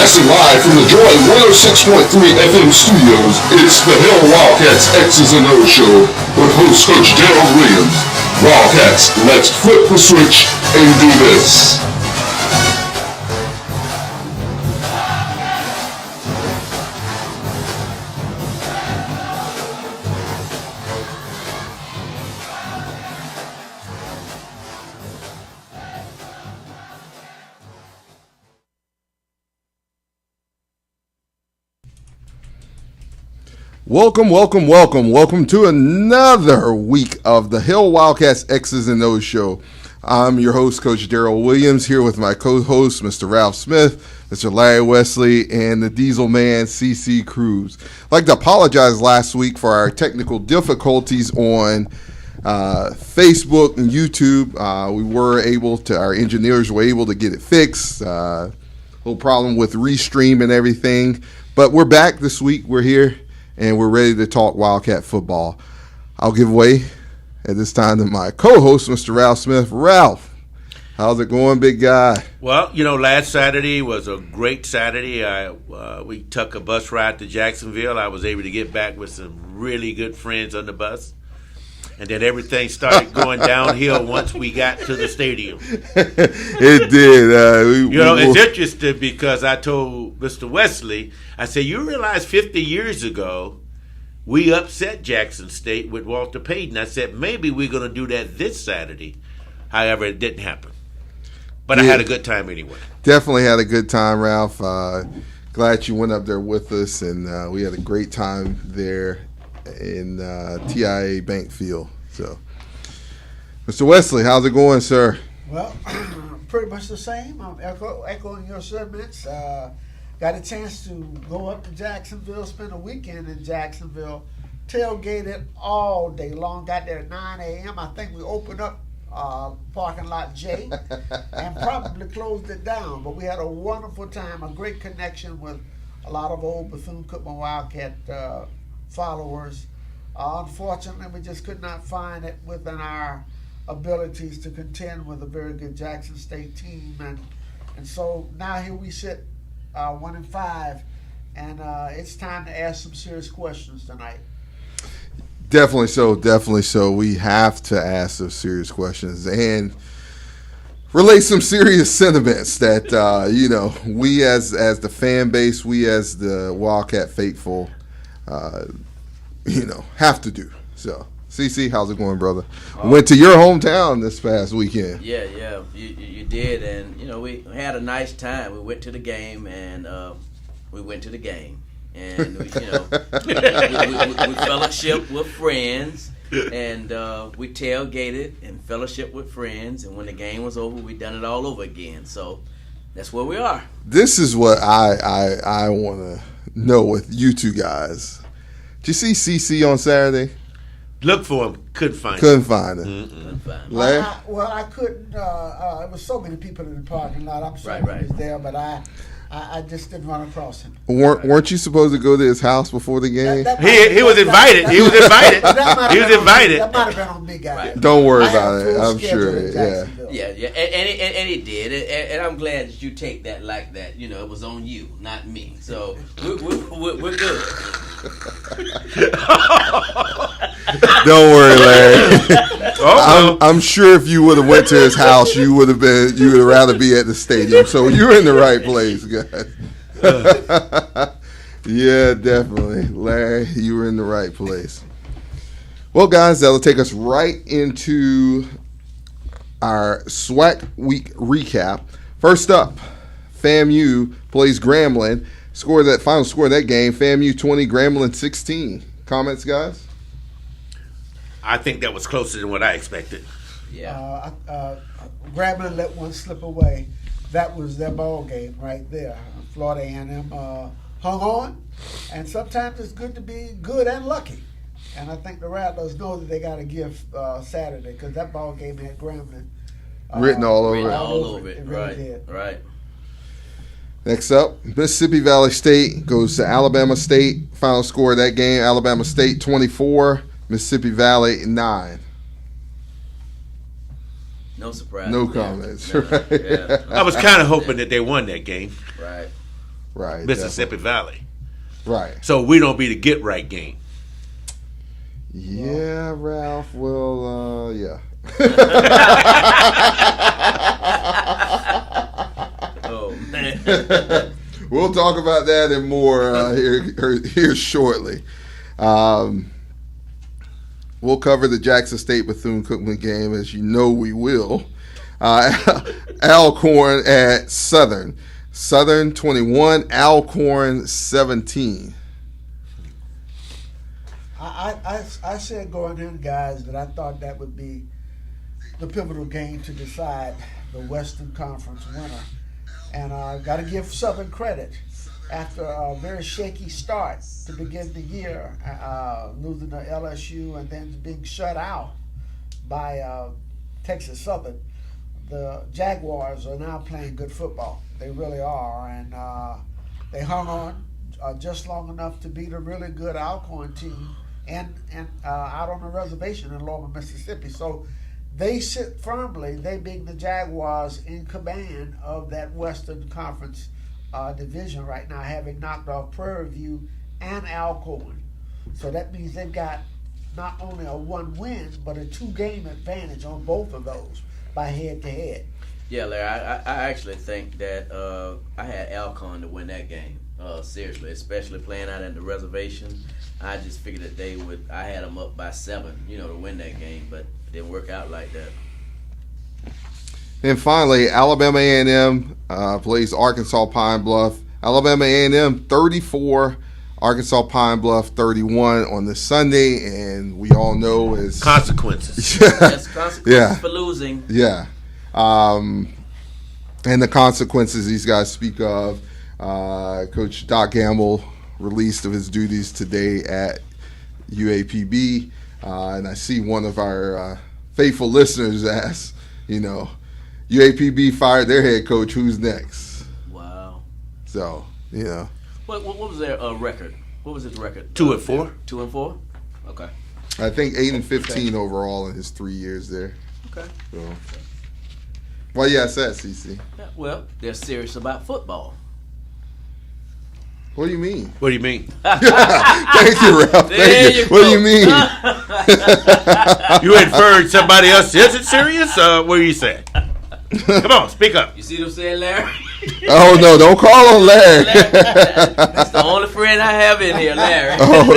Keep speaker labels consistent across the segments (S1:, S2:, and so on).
S1: Broadcasting live from the Joy 106.3 FM studios, it's the Hill Wildcats X's and O's show with host Coach Darold D Williams. Wildcats, let's flip the switch and do this.
S2: Welcome to another week of the Hill Wildcats X's and O's show. I'm your host, Coach Darold Williams, here with my co-host, Mr. Ralph Smith, Mr. Larry Wesley, and the Diesel Man, CC Cruse. I'd like to apologize last week for our technical difficulties on Facebook and YouTube. Our engineers were able to get it fixed. Little problem with Restream and everything. But we're back this week. We're here. And we're ready to talk Wildcat football. I'll give way at this time to my co-host, Mr. Ralph Smith. Ralph, how's it going, big guy?
S3: Well, last Saturday was a great Saturday. We took a bus ride to Jacksonville. I was able to get back with some really good friends on the bus. And then everything started going downhill once we got to the stadium.
S2: It did.
S3: It's interesting because I told Mr. Wesley, I said, you realize 50 years ago, we upset Jackson State with Walter Payton. I said, maybe we're going to do that this Saturday. However, it didn't happen. But I had a good time anyway.
S2: Definitely had a good time, Ralph. Glad you went up there with us, and we had a great time there in TIA Bank Field. So, Mr. Wesley, how's it going, sir?
S4: Well, pretty much the same. I'm echoing your sentiments. Got a chance to go up to Jacksonville, spend a weekend in Jacksonville, tailgated all day long. Got there at 9 a.m. I think we opened up parking lot J and probably closed it down. But we had a wonderful time, a great connection with a lot of old Bethune Cookman Wildcat followers. Unfortunately, we just could not find it within our abilities to contend with a very good Jackson State team, and so now here we sit, 1-5, and it's time to ask some serious questions tonight.
S2: Definitely so. We have to ask some serious questions and relate some serious sentiments that we as the fan base, we as the Wildcat faithful, have to do. So, CC, how's it going, brother? Went to your hometown this past weekend.
S5: Yeah, you did, and we had a nice time. We went to the game, and we we fellowship with friends, and we tailgated and fellowship with friends, and when the game was over, we done it all over again. So that's where we are.
S2: This is what I want to know with you two guys. Did you see CC on Saturday?
S3: Look for him. Couldn't find him.
S2: Couldn't find him.
S5: Couldn't find him.
S2: Larry?
S4: I couldn't. There was so many people in the parking lot. I'm sure he was there, but I just didn't run across him.
S2: Weren't you supposed to go to his house before the game?
S3: He was invited. He was invited.
S4: That might have been on me, guys.
S5: Right.
S2: Don't worry about it. I'm sure.
S5: Yeah, and he did, and I'm glad that you take that like that. It was on you, not me. So we're good.
S2: Don't worry, Larry. I'm sure if you would have went to his house, you would have rather be at the stadium. So you're in the right place, guys. Yeah, definitely, Larry. You were in the right place. Well, guys, that'll take us right into our SWAC week recap. First up, FAMU plays Grambling. Final score of that game, FAMU 20, Grambling 16. Comments, guys?
S3: I think that was closer than what I expected.
S5: Yeah.
S4: Grambling let one slip away. That was their ball game right there. Florida A&M hung on, and sometimes it's good to be good and lucky. And I think the Rattlers know that they got to give Saturday, because that ball game had Grambling
S2: written all over
S5: Written
S2: it.
S5: all over it.
S4: It really did.
S5: Right.
S2: Next up, Mississippi Valley State goes to Alabama State. Final score of that game, Alabama State 24, Mississippi Valley 9.
S5: No surprise.
S2: No comments.
S5: No,
S2: Right?
S5: yeah.
S3: I was kind of hoping that they won that game.
S5: Right.
S2: Right.
S3: Mississippi Valley.
S2: Right.
S3: So we don't be the get right game.
S2: Yeah, Ralph. Well, yeah.
S5: Oh man.
S2: We'll talk about that and more here shortly. We'll cover the Jackson State Bethune Cookman game, as you know we will. Alcorn at Southern. Southern 21, Alcorn 17.
S4: I said going in, guys, that I thought that would be the pivotal game to decide the Western Conference winner. And I got to give Southern credit. After a very shaky start to begin the year, losing to LSU and then being shut out by Texas Southern, the Jaguars are now playing good football. They really are. And they hung on just long enough to beat a really good Alcorn team and out on the reservation in Loma, Mississippi. So they sit firmly, they being the Jaguars, in command of that Western Conference division right now, having knocked off Prairie View and Alcorn. So that means they've got not only a 1 win, but a 2-game advantage on both of those by head-to-head.
S5: Yeah, Larry, I actually think that I had Alcorn to win that game. Seriously, especially playing out at the reservation. I just figured that I had them up by 7, to win that game, but it didn't work out like that.
S2: And finally, Alabama A&M plays Arkansas Pine Bluff. Alabama A&M 34, Arkansas Pine Bluff 31 on this Sunday, and we all know is
S3: consequences.
S5: Yes, consequences for losing.
S2: Yeah, and the consequences these guys speak of. Coach Doc Gamble released of his duties today at UAPB, and I see one of our faithful listeners ask, UAPB fired their head coach. Who's next?
S5: Wow.
S2: So,
S5: What was their record? What was his record?
S3: 2-4.
S5: 2-4. Okay.
S2: I think 8-15 overall in his 3 years there.
S5: Okay.
S2: So, why you ask that, CC?
S5: Yeah, well, they're serious about football.
S2: What do you mean?
S3: What do you mean?
S2: Thank you, Ralph. Thank you. What do you mean?
S3: You inferred somebody else isn't serious? What are you saying? Come on, speak up.
S5: You see what I'm saying, Larry?
S2: Oh, no, don't call on Larry.
S5: That's the only friend I have in here, Larry.
S2: Oh,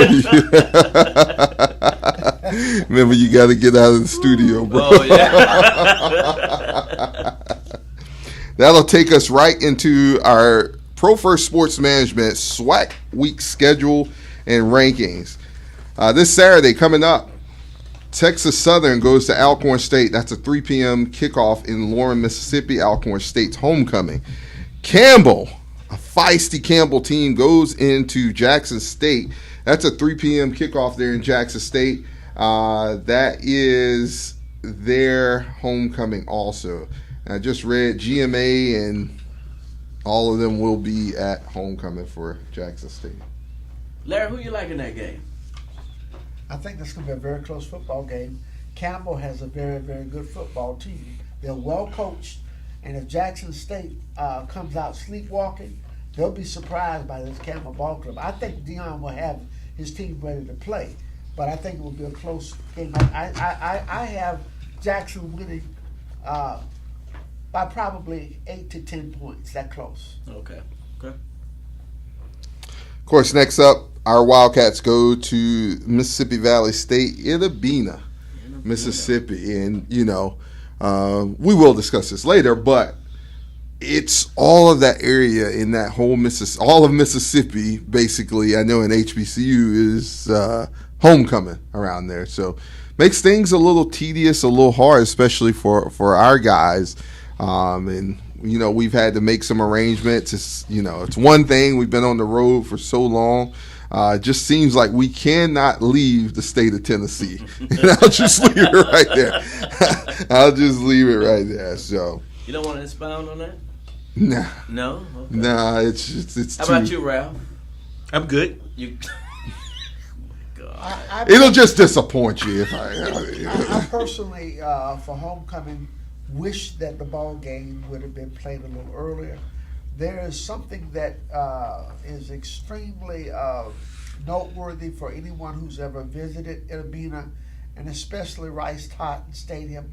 S2: yeah. Remember, you got to get out of the studio, bro.
S5: Oh, yeah.
S2: That'll take us right into our Pro First Sports Management SWAC week schedule and rankings. This Saturday coming up, Texas Southern goes to Alcorn State. That's a 3 p.m. kickoff in Lauren, Mississippi. Alcorn State's homecoming. Campbell, a feisty Campbell team, goes into Jackson State. That's a 3 p.m. kickoff there in Jackson State. That is their homecoming also. I just read GMA and all of them will be at homecoming for Jackson State.
S5: Larry, who you like in that game?
S4: I think this is going to be a very close football game. Campbell has a very, very good football team. They're well coached, and if Jackson State comes out sleepwalking, they'll be surprised by this Campbell ball club. I think Dion will have his team ready to play, but I think it will be a close game. I have Jackson winning by probably 8 to 10 points. That close.
S5: Okay.
S2: Of course, next up, our Wildcats go to Mississippi Valley State, Itta-Bena, Mississippi. And, we will discuss this later, but it's all of that area in that whole all of Mississippi, basically. I know in HBCU is homecoming around there. So makes things a little tedious, a little hard, especially for our guys. And we've had to make some arrangements. It's one thing. We've been on the road for so long. It just seems like we cannot leave the state of Tennessee. And I'll just leave it right there. So
S5: you don't want to expound on that?
S2: Nah.
S5: No? Okay.
S2: Nah, it's
S5: How
S2: too...
S5: about you, Ralph?
S3: I'm good.
S5: You...
S2: It'll just disappoint you if
S4: I personally, for homecoming, wish that the ball game would have been played a little earlier. there is something that is extremely noteworthy for anyone who's ever visited Idabena, and especially Rice Totten Stadium.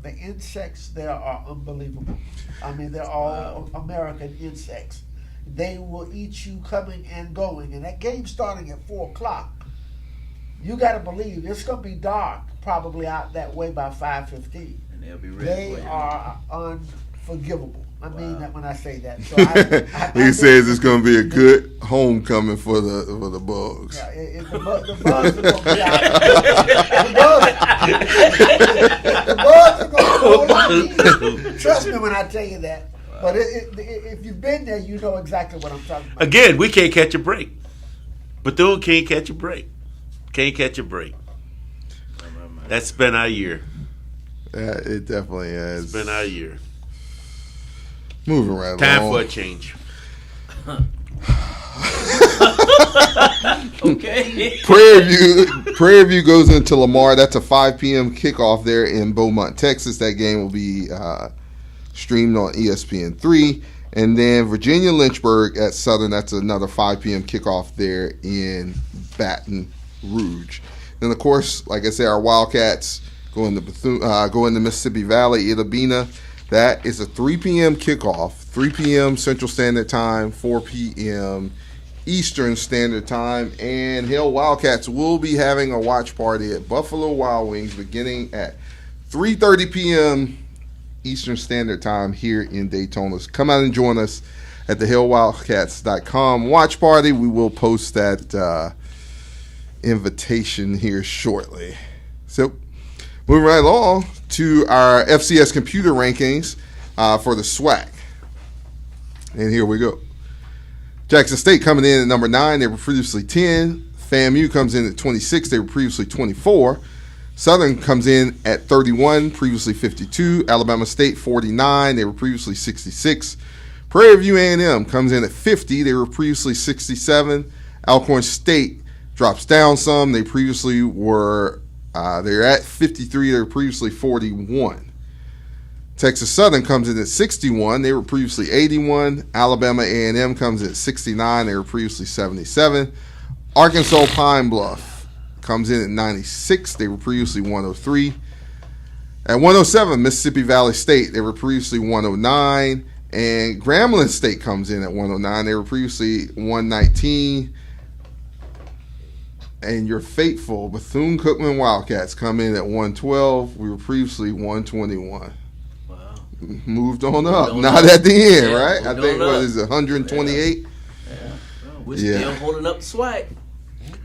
S4: The insects there are unbelievable. I mean, they're all American insects. They will eat you coming and going. And that game starting at 4 o'clock, you got to believe it's going to be dark probably out that way by 5:15.
S5: And they'll be ready
S4: They
S5: for you.
S4: are unforgivable. I mean that when I say that. So
S2: He says it's going to be a good homecoming for the Bugs.
S4: Yeah, the Bugs are going to be out. The Bugs are going to hold on. Trust me when I tell you that. But if you've been there, you know exactly what I'm talking about.
S3: Again, we can't catch a break. Bethune can't catch a break. Can't catch a break. That's been our year.
S2: Yeah, it definitely has.
S3: It's been our year.
S2: Moving right
S3: Time
S2: along.
S3: for a change.
S5: Okay.
S2: Prairie View goes into Lamar. That's a 5 p.m. kickoff there in Beaumont, Texas. That game will be streamed on ESPN3. And then Virginia Lynchburg at Southern. That's another 5 p.m. kickoff there in Baton Rouge. Then, of course, like I said, our Wildcats go into Bethune, go into Mississippi Valley, Idabena. That is a 3 p.m. kickoff, 3 p.m. Central Standard Time, 4 p.m. Eastern Standard Time. And Hill Wildcats will be having a watch party at Buffalo Wild Wings beginning at 3:30 p.m. Eastern Standard Time here in Daytona. So come out and join us at the hillwildcats.com watch party. We will post that invitation here shortly. So moving right along to our FCS computer rankings for the SWAC. And here we go. Jackson State coming in at number 9. They were previously 10. FAMU comes in at 26. They were previously 24. Southern comes in at 31, previously 52. Alabama State 49. They were previously 66. Prairie View A&M comes in at 50. They were previously 67. Alcorn State drops down some. They previously were they're at 53. They were previously 41. Texas Southern comes in at 61. They were previously 81. Alabama A&M comes in at 69. They were previously 77. Arkansas Pine Bluff comes in at 96. They were previously 103. At 107, Mississippi Valley State. They were previously 109. And Grambling State comes in at 109. They were previously 119. And your faithful Bethune-Cookman Wildcats come in at 112. We were previously 121.
S5: Wow.
S2: Moved on up. Not at the end, right? I
S5: moved
S2: think,
S5: on
S2: what
S5: up.
S2: is it, 128?
S5: Yeah. Well, we're still holding up the SWAC.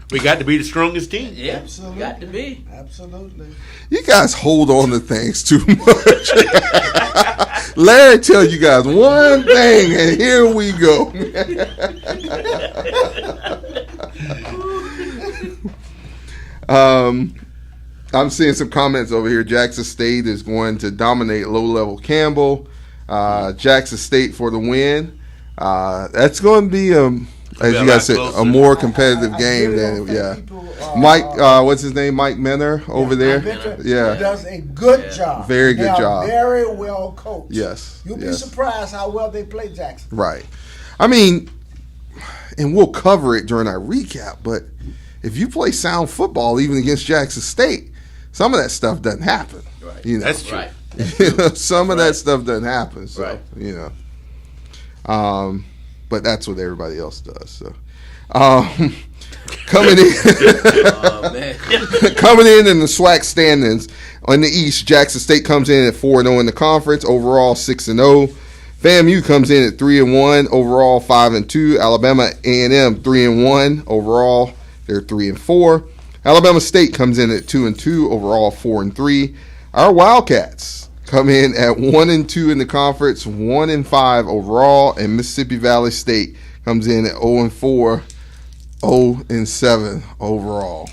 S3: We got to be the strongest team.
S5: Yeah,
S4: Absolutely.
S5: got to be.
S4: Absolutely.
S2: You guys hold on to things too much. Larry tell you guys one thing, and here we go. I'm seeing some comments over here. Jackson State is going to dominate low-level Campbell. Jackson State for the win. That's going to be, as you guys said, a more competitive game than Mike. What's his name? Mike Menner over there. Yeah,
S4: does a good job.
S2: Very good
S4: They are
S2: job.
S4: Very well coached.
S2: Yes.
S4: You'll be
S2: yes.
S4: surprised how well they play Jackson.
S2: Right. I mean, and we'll cover it during our recap, but if you play sound football, even against Jackson State, some of that stuff doesn't happen.
S5: Right.
S2: You know?
S3: That's true.
S5: Right.
S2: Some of that stuff doesn't happen. So,
S5: Right.
S2: you know. But that's what everybody else does. So, coming in,
S5: Oh, man.
S2: coming in the SWAC standings on the East, Jackson State comes in at 4-0 in the conference, overall 6-0. FAMU comes in at 3-1, overall 5-2. Alabama A&M 3-1, overall they're 3-4. Alabama State comes in at 2-2, overall 4-3. Our Wildcats come in at 1-2 in the conference, 1-5 overall, and Mississippi Valley State comes in at 0-4, 0-7 overall.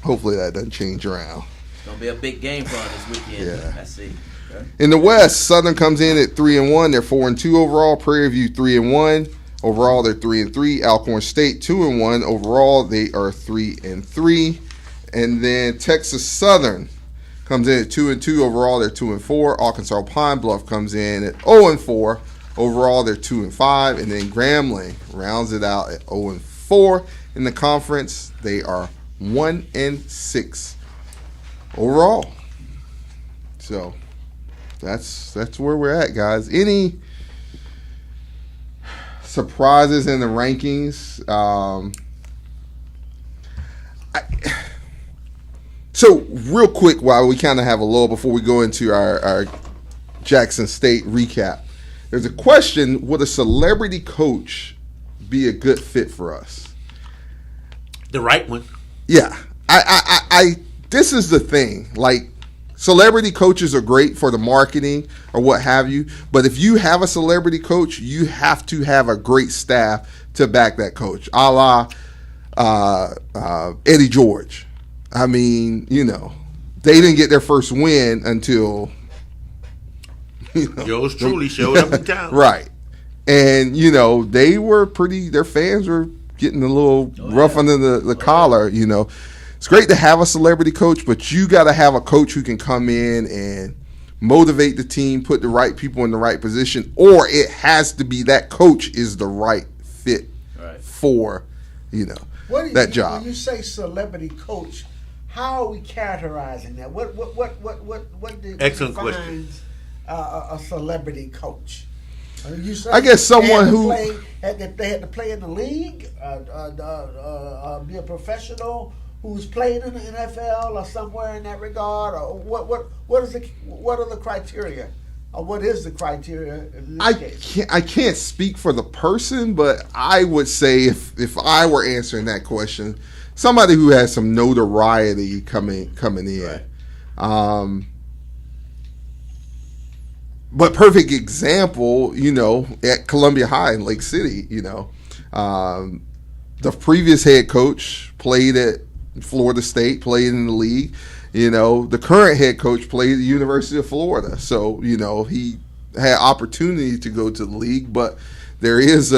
S2: Hopefully that doesn't change around.
S5: It's going to be a big game for us this weekend.
S2: Yeah.
S5: I see. Okay.
S2: In the West, Southern comes in at 3-1. They're 4-2 overall. Prairie View 3-1. Overall, they're 3-3. Alcorn State 2-1. Overall, they are 3-3. And then Texas Southern comes in at 2-2 overall. They're 2-4. Arkansas Pine Bluff comes in at 0-4 overall. They're 2-5, and then Grambling rounds it out at 0-4 in the conference. They are 1-6 overall. So that's where we're at, guys. Any surprises in the rankings? So real quick, while we kind of have a lull before we go into our Jackson State recap, there's a question: would a celebrity coach be a good fit for us?
S3: The right one.
S2: Yeah, I this is the thing. Like, celebrity coaches are great for the marketing or what have you, but if you have a celebrity coach, you have to have a great staff to back that coach, a la Eddie George. I mean, they didn't get their first win until
S3: Yours truly showed up in town.
S2: Right. And, they were their fans were getting a little rough under the collar, It's great to have a celebrity coach, but you got to have a coach who can come in and motivate the team, put the right people in the right position, or it has to be that coach is the right fit for, that job.
S4: When you say celebrity coach, how are we characterizing that? What
S3: Excellent
S4: defines
S3: question.
S4: A celebrity coach? You say
S2: I guess someone
S4: they had to play in the league, be a professional who's played in the NFL or somewhere in that regard, or what are the criteria? Or what is the criteria in this case?
S2: I can't speak for the person, but I would say if I were answering that question, somebody who has some notoriety coming in.
S5: Right.
S2: But perfect example, at Columbia High in Lake City, the previous head coach played at Florida State, played in the league. The current head coach played at the University of Florida. So, he had opportunity to go to the league, but there is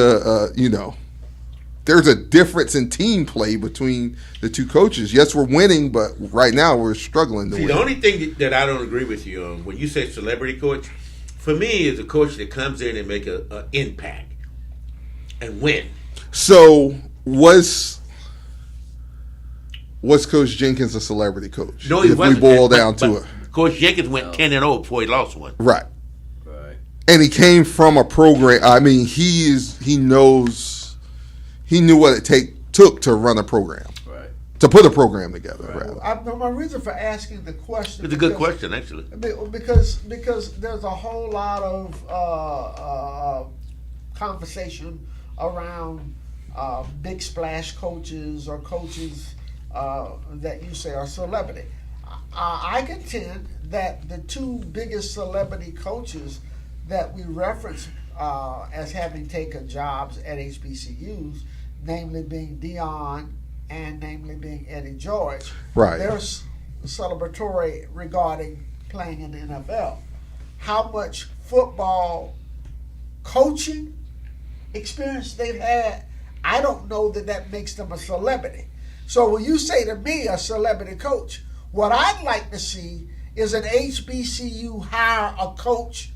S2: there's a difference in team play between the two coaches. Yes, we're winning, but right now we're struggling to win.
S3: The only thing that I don't agree with you on, when you say celebrity coach, for me is a coach that comes in and make an impact and win.
S2: So was Coach Jenkins a celebrity coach?
S3: No, he
S2: if
S3: wasn't.
S2: we boil down to it.
S3: Coach Jenkins went 10-0 before he lost one.
S2: Right.
S5: Right.
S2: And he came from a program. I mean, he knew what it took to run a program.
S5: Right.
S2: To put a program together, rather.
S4: My reason for asking the question.
S3: It's a good question, actually.
S4: Because there's a whole lot of conversation around big splash coaches or coaches that you say are celebrity. I contend that the two biggest celebrity coaches that we reference as having taken jobs at HBCUs, namely being Dion and namely being Eddie George,
S2: Right.
S4: they're celebratory regarding playing in the NFL. How much football coaching experience they've had, I don't know that makes them a celebrity. So when you say to me a celebrity coach, what I'd like to see is an HBCU hire a coach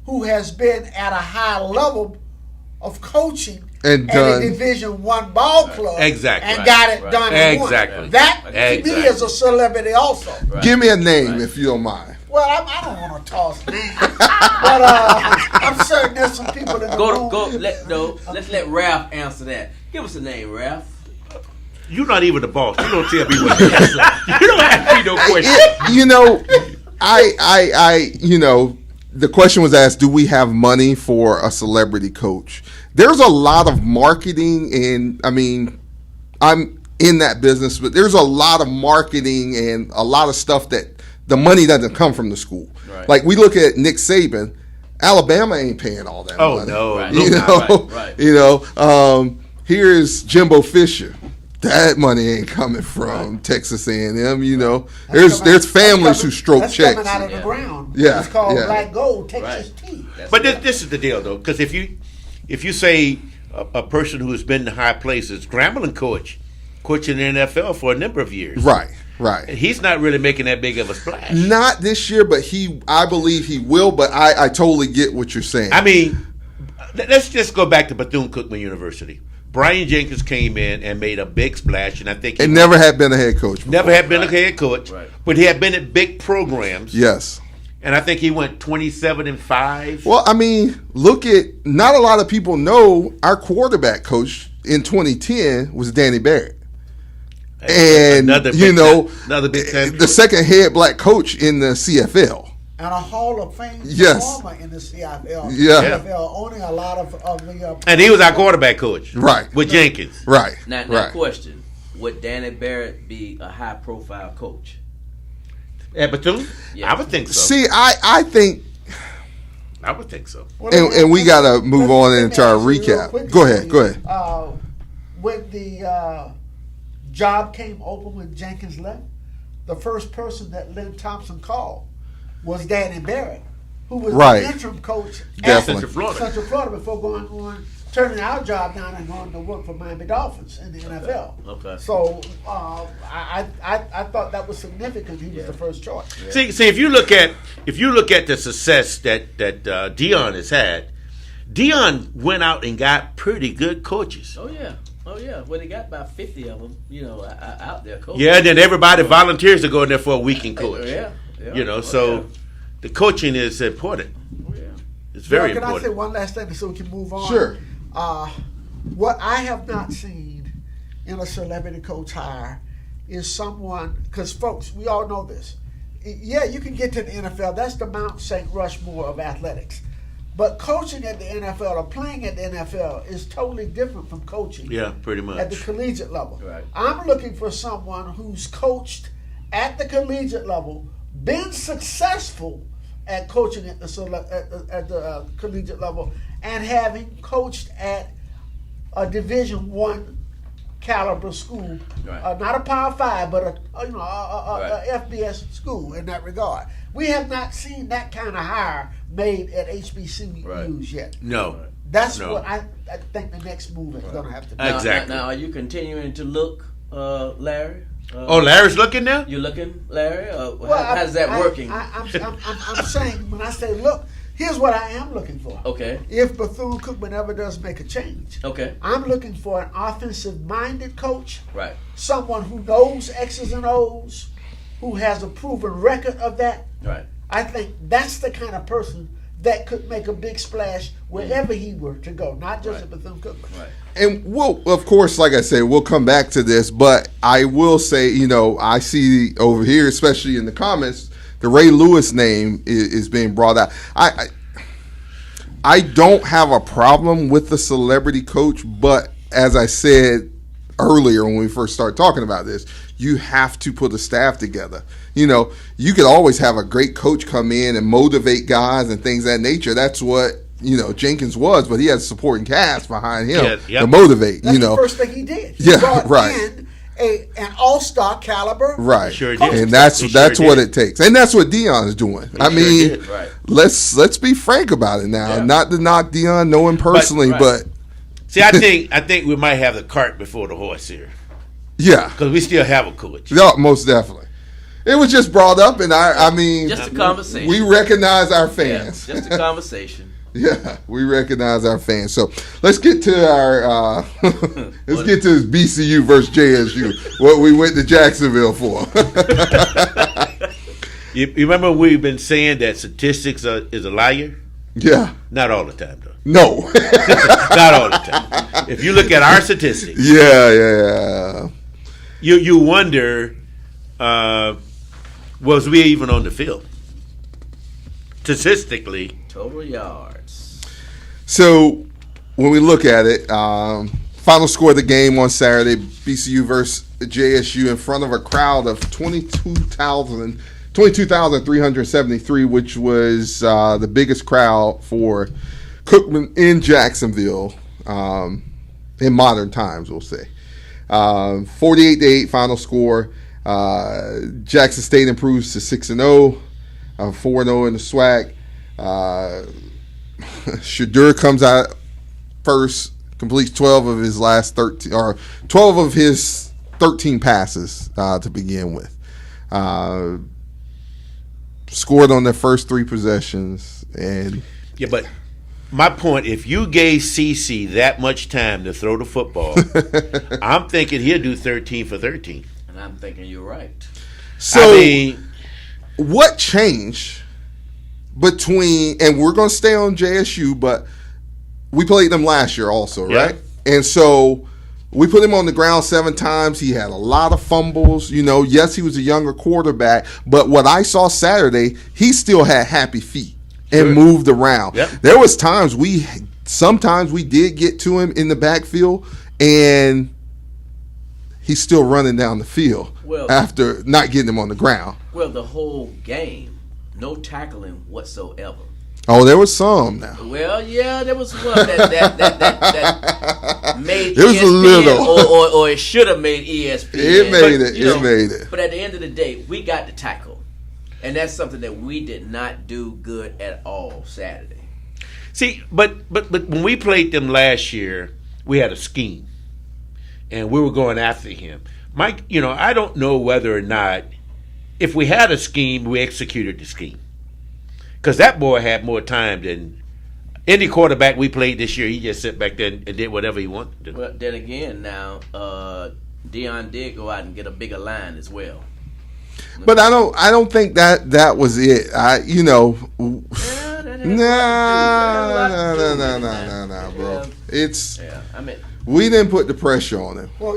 S4: who has been at a high level of coaching
S2: And
S4: at a Division I ball club,
S3: Exactly.
S4: and got it done. and won.
S3: Exactly.
S4: That to me is a celebrity also.
S5: Right.
S2: Give me a name if you don't mind.
S4: Well, I don't want to toss names, but I'm certain there's some people that
S5: Let's let Ralph answer that. Give us a name, Ralph.
S3: You're not even the boss. You don't tell me what to answer. You don't ask me no question.
S2: The question was asked, do we have money for a celebrity coach? There's a lot of marketing, and I mean, I'm in that business, but there's a lot of marketing and a lot of stuff that the money doesn't come from the school.
S5: Right.
S2: Like we look at Nick Saban, Alabama ain't paying all that money.
S3: No.
S5: Right.
S2: Here's Jimbo Fisher. That money ain't coming from Texas A&M. There's families who stroke
S4: that's
S2: checks.
S4: coming out of the ground.
S2: Yeah,
S4: It's called
S2: yeah.
S4: black gold, Texas tea.
S3: But this is the deal, though, because if you say a person who has been in high places, Grambling coaching in the NFL for a number of years,
S2: Right. Right.
S3: He's not really making that big of a splash.
S2: Not this year, but I believe he will. But I totally get what you're saying.
S3: I mean, let's just go back to Bethune-Cookman University. Brian Jenkins came in and made a big splash, and I think
S2: never had been a head coach before.
S3: Never had been a head coach,
S5: Right.
S3: but he had been at big programs.
S2: Yes.
S3: And I think he went 27-5.
S2: Well, I mean, not a lot of people know our quarterback coach in 2010 was Danny Barrett. And,
S3: another Big Ten
S2: the second head black coach in the CFL.
S4: And a Hall of Fame performer in the CFL.
S2: Yeah.
S4: CFL owning a lot of the.
S3: And he was our quarterback coach.
S2: Right.
S3: With Jenkins.
S2: Right.
S5: Now question. Would Danny Barrett be a high-profile coach?
S3: At Bethune?
S5: Yeah.
S3: I would think so.
S2: See, I think,
S3: I would think so.
S2: and we got to move on into our recap. Go ahead.
S4: When the job came open when Jenkins left, the first person that Lynn Thompson called was Danny Barrett, who was the interim coach at
S3: Central Florida
S4: before turning our job down and going to work for Miami Dolphins in the NFL.
S5: Okay.
S4: So I thought that was significant. He was the first choice.
S3: Yeah. See, if you look at the success that Deion has had, Deion went out and got pretty good coaches.
S5: Oh yeah. Well, they got about 50 of them, out there coaching.
S3: Yeah, and then everybody volunteers to go in there for a week and coach.
S5: Yeah.
S3: The coaching is important.
S5: Oh, yeah.
S3: It's very
S4: Can
S3: important.
S4: I say one last thing so we can move on?
S2: Sure.
S4: What I have not seen in a celebrity coach hire is someone, because folks, we all know this. Yeah, you can get to the NFL. That's the Mount St. Rushmore of athletics. But coaching at the NFL or playing at the NFL is totally different from coaching
S3: pretty much.
S4: at the collegiate level.
S5: Right.
S4: I'm looking for someone who's coached at the collegiate level, been successful at coaching at the collegiate level, and having coached at a Division I caliber school, not a Power 5, but a FBS school in that regard. We have not seen that kind of hire made at HBCUs yet.
S3: No.
S4: That's what I think the next move is going to have to be.
S3: Exactly.
S5: Now, are you continuing to look, Larry?
S3: Larry's looking now?
S5: You looking, Larry? How's that working?
S4: I'm saying, when I say look, here's what I am looking for.
S5: Okay.
S4: If Bethune-Cookman ever does make a change,
S5: okay,
S4: I'm looking for an offensive-minded coach,
S5: right?
S4: Someone who knows X's and O's, who has a proven record of that.
S5: Right.
S4: I think that's the kind of person that could make a big splash wherever he were to go, not just at Bethune-Cookman. Right.
S2: And we'll, of course, like I said, we'll come back to this, but I will say, I see over here, especially in the comments, the Ray Lewis name is being brought out. I don't have a problem with the celebrity coach, but as I said earlier when we first started talking about this, you have to put a staff together. You could always have a great coach come in and motivate guys and things of that nature. That's what Jenkins was, but he had a supporting cast behind him to motivate.
S4: That's the first thing he did. He brought in an all-star caliber.
S2: Right.
S3: Sure did.
S2: And that's what it takes. And that's what Deion's doing. Let's be frank about it now. Yeah. Not to knock Deion, know him personally, but
S3: see, I think we might have the cart before the horse here.
S2: Yeah.
S3: Because we still have a coach.
S2: Yeah, most definitely. It was just brought up, and I mean,
S5: just a conversation.
S2: We recognize our fans.
S5: Yeah, just a conversation.
S2: Yeah, we recognize our fans. So let's get to our get to BCU versus JSU. What we went to Jacksonville for.
S3: You remember we've been saying that statistics is a liar?
S2: Yeah.
S3: Not all the time, though.
S2: No.
S3: Not all the time. If you look at our statistics.
S2: Yeah.
S3: You wonder, was we even on the field? Statistically.
S5: Total yards.
S2: So when we look at it, final score of the game on Saturday, BCU versus JSU in front of a crowd of 22,373, which was the biggest crowd for Cookman in Jacksonville in modern times, we'll say. 48-8 final score. Jackson State improves to 6-0, 4-0 in the SWAC. Shadur comes out first, completes 12 of his 13 passes to begin with. Scored on their first 3 possessions, and
S3: Yeah, but my point, if you gave CC that much time to throw the football, I'm thinking he'll do 13 for 13.
S5: And I'm thinking you're right.
S2: so
S3: I mean,
S2: what changed between, and we're going to stay on JSU, but we played them last year also,
S3: Yeah.
S2: right? And so we put him on the ground 7 times. He had a lot of fumbles. Yes, he was a younger quarterback, but what I saw Saturday, he still had happy feet and
S3: Sure.
S2: moved around.
S3: Yep.
S2: There was sometimes we did get to him in the backfield, and he's still running down the field after not getting him on the ground.
S5: Well, the whole game, no tackling whatsoever.
S2: Oh, there was some now.
S5: Well, yeah, there was one that made
S2: There was a
S5: ESPN,
S2: little.
S5: or it should have made ESPN.
S2: It made it.
S5: You know,
S2: It made it.
S5: But at the end of the day, we got the tackle, and that's something that we did not do good at all Saturday.
S3: see, but when we played them last year, we had a scheme, and we were going after him. Mike, I don't know whether or not, if we had a scheme, we executed the scheme. Because that boy had more time than any quarterback we played this year. He just sat back there and did whatever he wanted to do.
S5: But then again, now Dion did go out and get a bigger line as well.
S2: But I don't think that was it. No, bro. We didn't put the pressure on him.
S4: Well,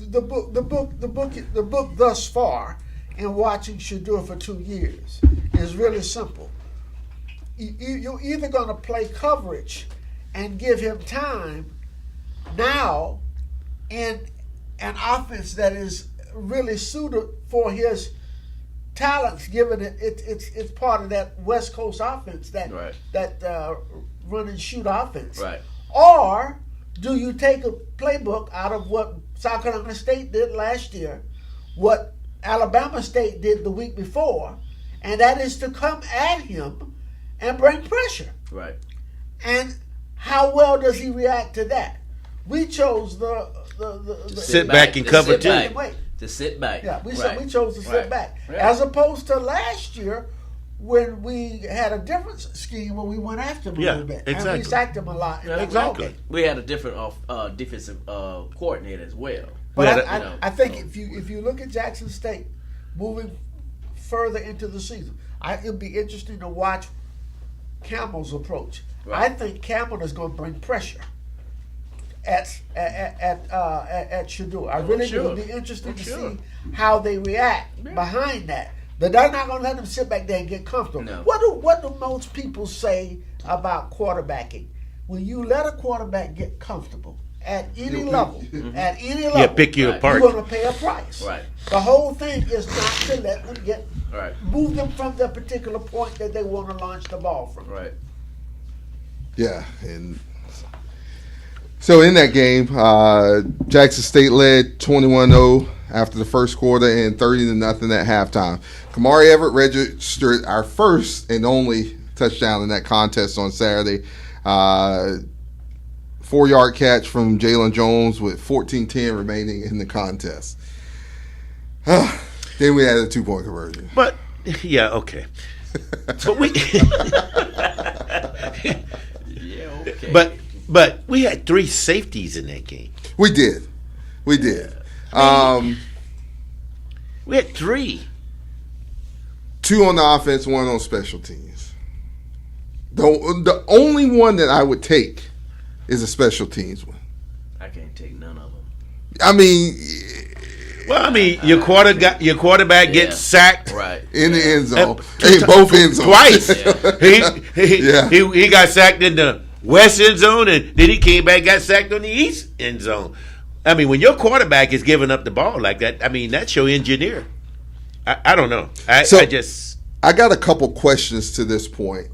S4: the book thus far, in watching Shador for 2 years, is really simple. You're either going to play coverage and give him time now in an offense that is really suited for his talents, given it's part of that West Coast offense, that run and shoot offense.
S5: Right.
S4: Or do you take a playbook out of what South Carolina State did last year, what Alabama State did the week before, and that is to come at him and bring pressure.
S5: Right.
S4: And how well does he react to that? We chose the
S3: Sit back and cover two.
S5: To sit back.
S4: Yeah, we chose to sit back.
S5: Right.
S4: As opposed to last year when we had a different scheme where we went after him a little bit.
S3: Exactly.
S4: And we sacked him a lot.
S5: Yeah,
S3: exactly.
S5: We had a different defensive coordinator as well.
S4: But I think if you look at Jackson State moving further into the season, it'll be interesting to watch Campbell's approach.
S5: Right.
S4: I think Campbell is going to bring pressure at Shador. I really do. It'll be interesting to see how they react behind that. They're not going to let them sit back there and get comfortable.
S5: No.
S4: What do most people say about quarterbacking? When you let a quarterback get comfortable at any level,
S3: Pick you apart.
S4: you're going to pay a price.
S5: Right.
S4: The whole thing is not to let them
S5: Right.
S4: move them from the particular point that they want to launch the ball from.
S5: Right.
S2: Yeah, and so in that game, Jackson State led 21-0 after the first quarter and 30-0 at halftime. Kamari Everett registered our first and only touchdown in that contest on Saturday. 4-yard catch from Jalen Jones with 14-10 remaining in the contest. Then we had a 2-point conversion.
S3: But yeah, okay. But we
S5: Okay.
S3: But we had 3 safeties in that game.
S2: We did. We
S3: We had 3.
S2: 2 on the offense, 1 on special teams. The only one that I would take is a special teams one.
S5: I can't take none of them.
S2: I mean,
S3: your quarterback gets sacked
S2: in the end zone,
S3: Two
S2: both end zones
S3: twice.
S2: Yeah.
S3: He got sacked in the west end zone, and then he came back and got sacked on the east end zone. I mean, when your quarterback is giving up the ball like that, I mean, that's your engineer. I don't know. I
S2: got a couple questions to this point.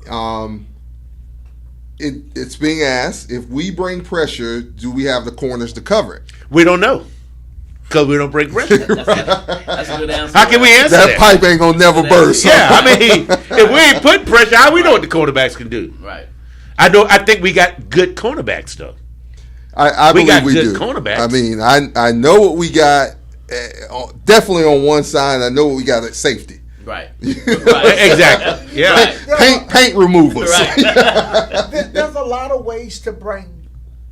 S2: It's being asked, if we bring pressure, do we have the corners to cover it?
S3: We don't know because we don't bring pressure.
S5: That's a good answer.
S3: How can we answer that?
S2: That pipe ain't gonna never burst.
S3: Yeah, I mean, if we ain't put pressure, how we know what the quarterbacks can do?
S5: Right.
S3: I think we got good cornerbacks though.
S2: I believe
S3: got
S2: we
S3: good
S2: do.
S3: cornerbacks.
S2: I mean, I know what we got, definitely on one side. I know we got at safety.
S5: Right.
S3: Exactly. Yeah.
S2: Paint removers.
S4: There's a lot of ways to bring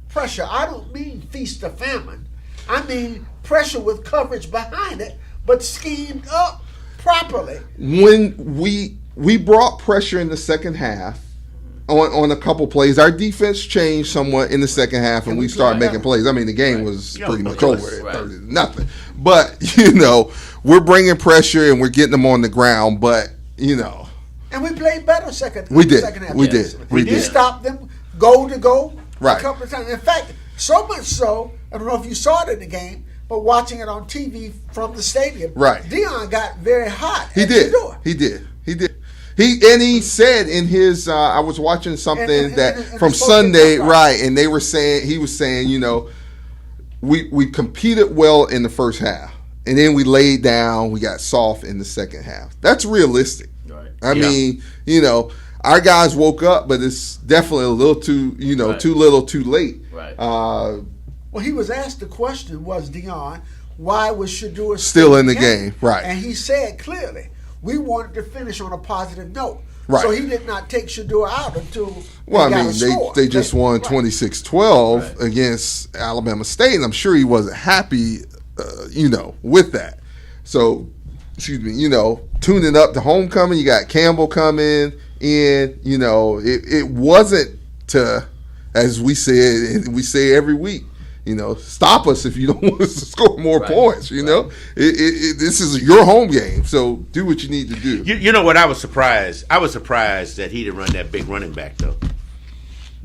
S4: pressure. I don't mean feast or famine. I mean pressure with coverage behind it, but schemed up properly.
S2: When we brought pressure in the second half on a couple plays, our defense changed somewhat in the second half, and we started making plays. I mean, the game was pretty much over at 30-0. But we're bringing pressure and we're getting them on the ground. But
S4: and we played better second half.
S2: We did.
S4: We stopped them goal to goal
S2: right
S4: a couple of times. In fact, so much so, I don't know if you saw it in the game, but watching it on TV from the stadium,
S2: right?
S4: Dion got very hot.
S2: He did. He said in his I was watching something from Sunday, right? And he was saying, we competed well in the first half, and then we laid down, we got soft in the second half. That's realistic. Right. I mean, our guys woke up, but it's definitely a little too, too little, too late.
S5: Right.
S4: Well, he was asked the question, was Dion, why was Shedeur
S2: still in the game? Right.
S4: And he said clearly, we wanted to finish on a positive note.
S2: Right.
S4: So he did not take Shedeur out until
S2: they just won 26-12 against Alabama State, and I'm sure he wasn't happy, with that. So, tuning up to homecoming, you got Campbell coming in, it wasn't to, as we said, and we say every week, stop us if you don't want us to score more points. This is your home game, so do what you need to do.
S3: You know what? I was surprised. I was surprised that he didn't run that big running back though.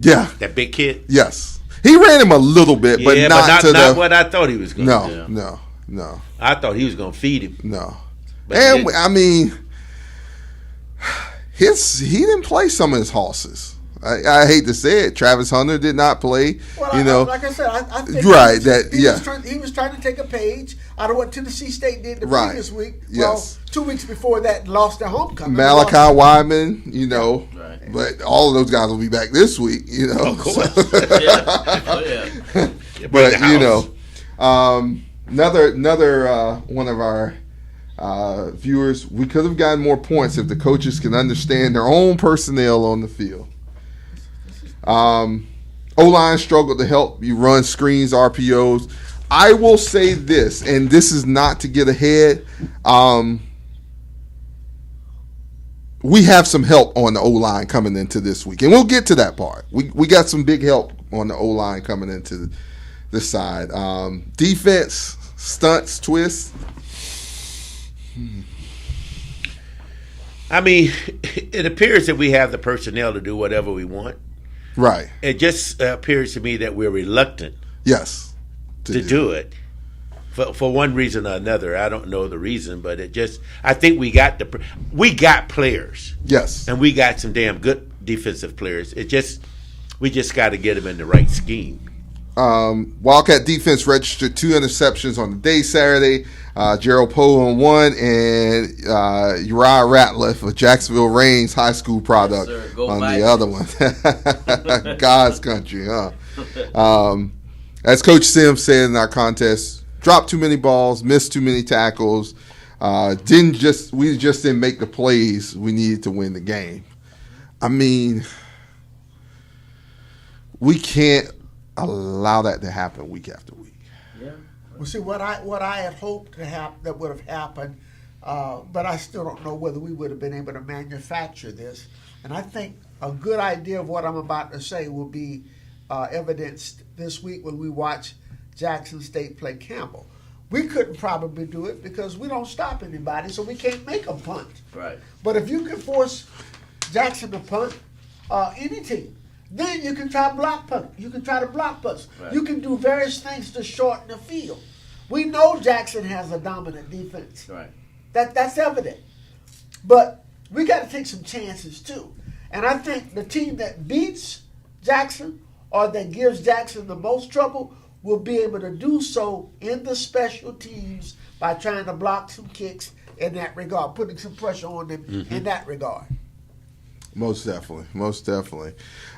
S2: Yeah,
S3: that big kid.
S2: Yes, he ran him a little bit, but not
S3: what I thought he was going to do.
S2: No.
S3: I thought he was going to feed him.
S2: No, and I mean, he didn't play some of his horses. I hate to say it, Travis Hunter did not play.
S4: Well, like I said, I think he was trying to take a page out of what Tennessee State did the previous week. Well, 2 weeks before that, lost their homecoming.
S2: Malachi Wyman, but all of those guys will be back this week.
S3: Of course.
S2: But another one of our viewers, we could have gotten more points if the coaches can understand their own personnel on the field. O-line struggled to help you run screens, RPOs. I will say this, and this is not to get ahead. We have some help on the O-line coming into this week, and we'll get to that part. We got some big help on the O-line coming into this side. Defense, stunts, twists.
S3: I mean, it appears that we have the personnel to do whatever we want.
S2: Right.
S3: It just appears to me that we're reluctant.
S2: Yes.
S3: To do it. For one reason or another. I don't know the reason, but I think we got players.
S2: Yes.
S3: And we got some damn good defensive players. We just got to get them in the right scheme.
S2: Wildcat defense registered 2 interceptions on the day Saturday. Gerald Poe on one, and Uriah Ratliff of Jacksonville Reigns High School product on the other one. God's country, huh? As Coach Sims said in our contest, dropped too many balls, missed too many tackles. We just didn't make the plays we needed to win the game. I mean, we can't allow that to happen week after week.
S4: Yeah. Well, see, what I had hoped that would have happened, but I still don't know whether we would have been able to manufacture this. And I think a good idea of what I'm about to say will be evidenced this week when we watch Jackson State play Campbell. We couldn't probably do it because we don't stop anybody, so we can't make a punt.
S5: Right.
S4: But if you can force Jackson to punt, any team, then you can try block punt. You can try to block punts. Right. You can do various things to shorten the field. We know Jackson has a dominant defense.
S5: Right.
S4: That's evident. But we got to take some chances too. And I think the team that beats Jackson or that gives Jackson the most trouble will be able to do so in the special teams by trying to block some kicks in that regard, putting some pressure on them in that regard.
S2: Most definitely.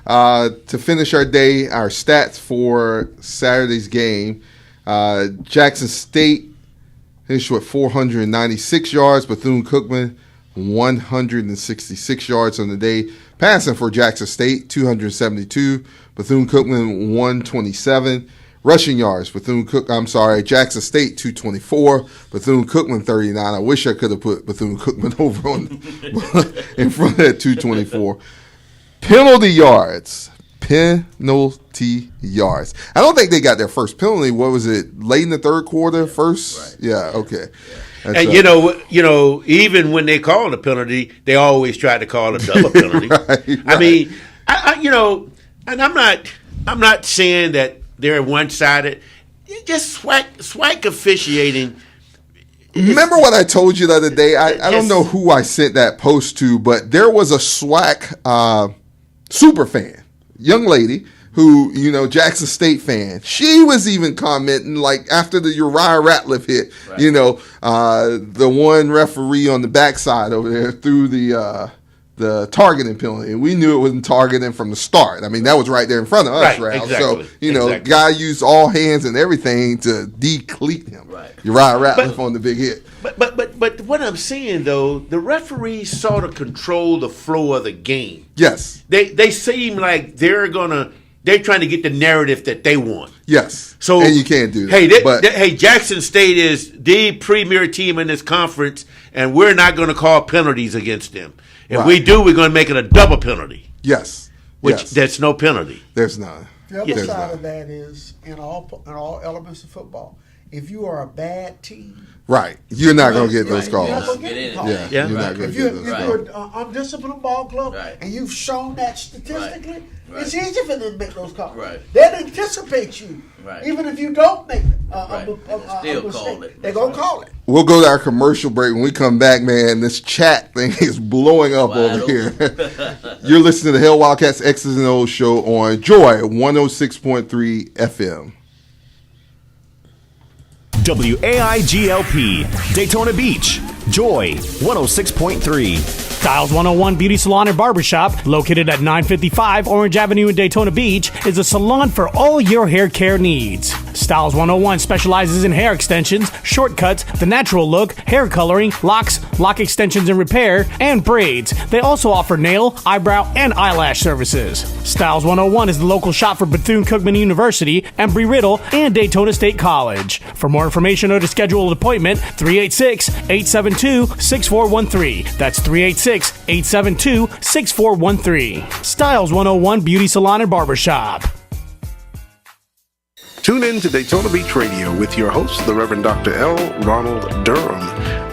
S2: To finish our day, our stats for Saturday's game, Jackson State finished with 496 yards. Bethune-Cookman, 166 yards on the day. Passing for Jackson State, 272. Bethune-Cookman, 127. Rushing yards, Jackson State, 224. Bethune-Cookman, 39. I wish I could have put Bethune-Cookman over on in front of that 224. Penalty yards. I don't think they got their first penalty. What was it? Late in the third quarter, first?
S5: Right.
S2: Yeah, okay. That's,
S3: And you know, even when they call a penalty, they always try to call a double penalty.
S2: Right.
S3: I mean, I you know, and I'm not saying that they're one-sided. Just SWAC officiating.
S2: Remember what I told you the other day? I don't know who I sent that post to, but there was a SWAC super fan, young lady who, Jackson State fan. She was even commenting, like, after the Uriah Ratliff hit, right. The one referee on the backside over there threw the targeting penalty. And we knew it wasn't targeting from the start. I mean, that was right there in front of us,
S3: right?
S2: Exactly. So,
S3: exactly.
S2: Guy used all hands and everything to decleat him.
S5: Right.
S2: Uriah Ratliff on the big hit.
S3: But what I'm saying, though, the referees sort of control the flow of the game.
S2: Yes.
S3: They seem like they're trying to get the narrative that they want.
S2: Yes.
S3: So,
S2: and you can't do that.
S3: Hey, Jackson State is the premier team in this conference, and we're not going to call penalties against them. If we do, we're going to make it a double penalty.
S2: Yes.
S3: That's no penalty.
S2: There's none.
S4: The other side of that is in all elements of football. If you are a bad team,
S2: right, you're not going to get those calls.
S4: You're not going to get calls.
S2: You're not going to get those calls.
S4: If you're an undisciplined ball club and you've shown that statistically, it's easy for them to make those calls.
S5: Right.
S4: They'll anticipate you.
S5: Right.
S4: Even if you don't make a
S5: still call
S4: mistake,
S5: it.
S4: they're going to call it.
S2: We'll go to our commercial break. When we come back, man, this chat thing is blowing up over here. You're listening to the Hell Wildcats X's and O's show on Joy 106.3 FM.
S6: WAIGLP, Daytona Beach, Joy 106.3.
S7: Styles 101 Beauty Salon and Barbershop, located at 955 Orange Avenue in Daytona Beach, is a salon for all your hair care needs. Styles 101 specializes in hair extensions, shortcuts, the natural look, hair coloring, locks, lock extensions and repair, and braids. They also offer nail, eyebrow, and eyelash services. Styles 101 is the local shop for Bethune-Cookman University, Embry-Riddle, and Daytona State College. For more information or to schedule an appointment, 386-872-6413. That's 386-872-6413. Styles 101 Beauty Salon and Barbershop.
S8: Tune in to Daytona Beach Radio with your host, the Reverend Dr. L. Ronald Durham.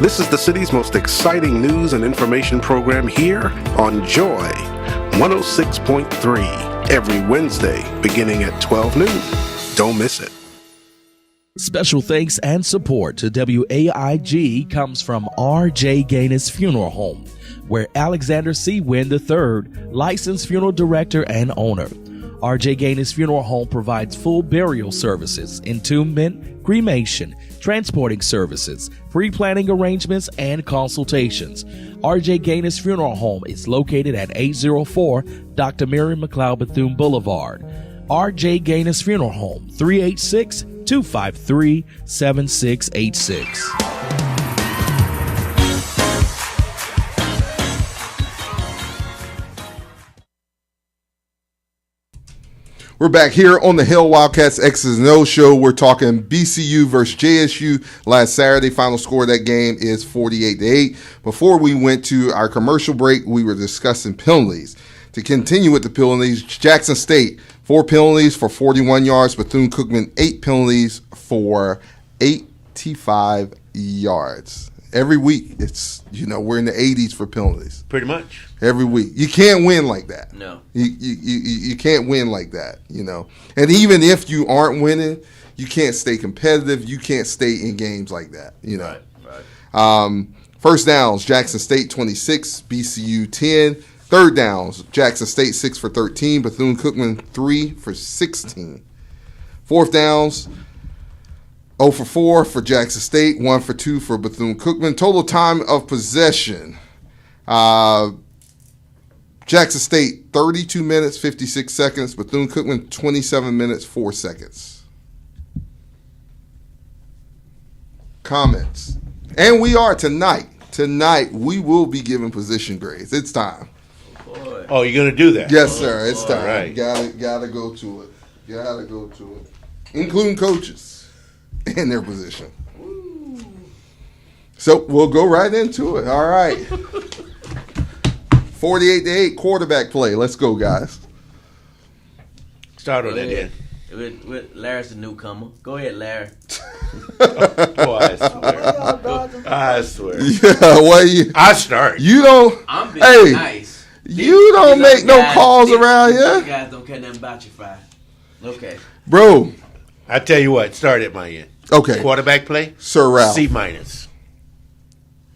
S8: This is the city's most exciting news and information program here on Joy 106.3 every Wednesday beginning at 12 noon. Don't miss it.
S9: Special thanks and support to WAIG comes from R.J. Gaines Funeral Home, where Alexander C. Wynn III, licensed funeral director and owner. R.J. Gaines Funeral Home provides full burial services, entombment, cremation, transporting services, pre-planning arrangements, and consultations. R.J. Gaines Funeral Home is located at 804 Dr. Mary McLeod Bethune Boulevard. R.J. Gaines Funeral Home, 386-253-7686.
S2: We're back here on the Hell Wildcats X's and O's show. We're talking BCU versus JSU last Saturday. Final score of that game is 48-8. Before we went to our commercial break, we were discussing penalties. To continue with the penalties, Jackson State, 4 penalties for 41 yards. Bethune-Cookman, 8 penalties for 85 yards. Every week, it's, we're in the 80s for penalties.
S3: Pretty much.
S2: Every week. You can't win like that.
S5: No.
S2: You can't win like that, And even if you aren't winning, you can't stay competitive. You can't stay in games like that,
S5: Right.
S2: First downs, Jackson State 26, BCU 10. Third downs, Jackson State 6 for 13, Bethune-Cookman 3 for 16. Fourth downs, 0 for 4 for Jackson State, 1 for 2 for Bethune-Cookman. Total time of possession, Jackson State 32 minutes, 56 seconds. Bethune-Cookman 27 minutes, 4 seconds. comments. And we are tonight. Tonight, we will be giving position grades. It's time.
S5: Boy.
S3: Oh, you're going to do that?
S2: Yes, sir. It's time.
S3: Right.
S2: Gotta go to it. Gotta go to it. Including coaches and their position. So we'll go right into it. All right. 48-8 quarterback play. Let's go, guys.
S3: Start on that then.
S5: With Larry's the newcomer. Go ahead, Larry.
S3: Oh, I swear.
S2: Yeah, well,
S3: I start.
S2: You don't.
S5: I'm being nice.
S2: You don't make no calls around here.
S5: You guys don't care nothing about your five. Okay.
S2: Bro.
S3: I tell you what, start at my end.
S2: Okay.
S3: Quarterback play?
S2: Sir Ralph.
S3: C minus.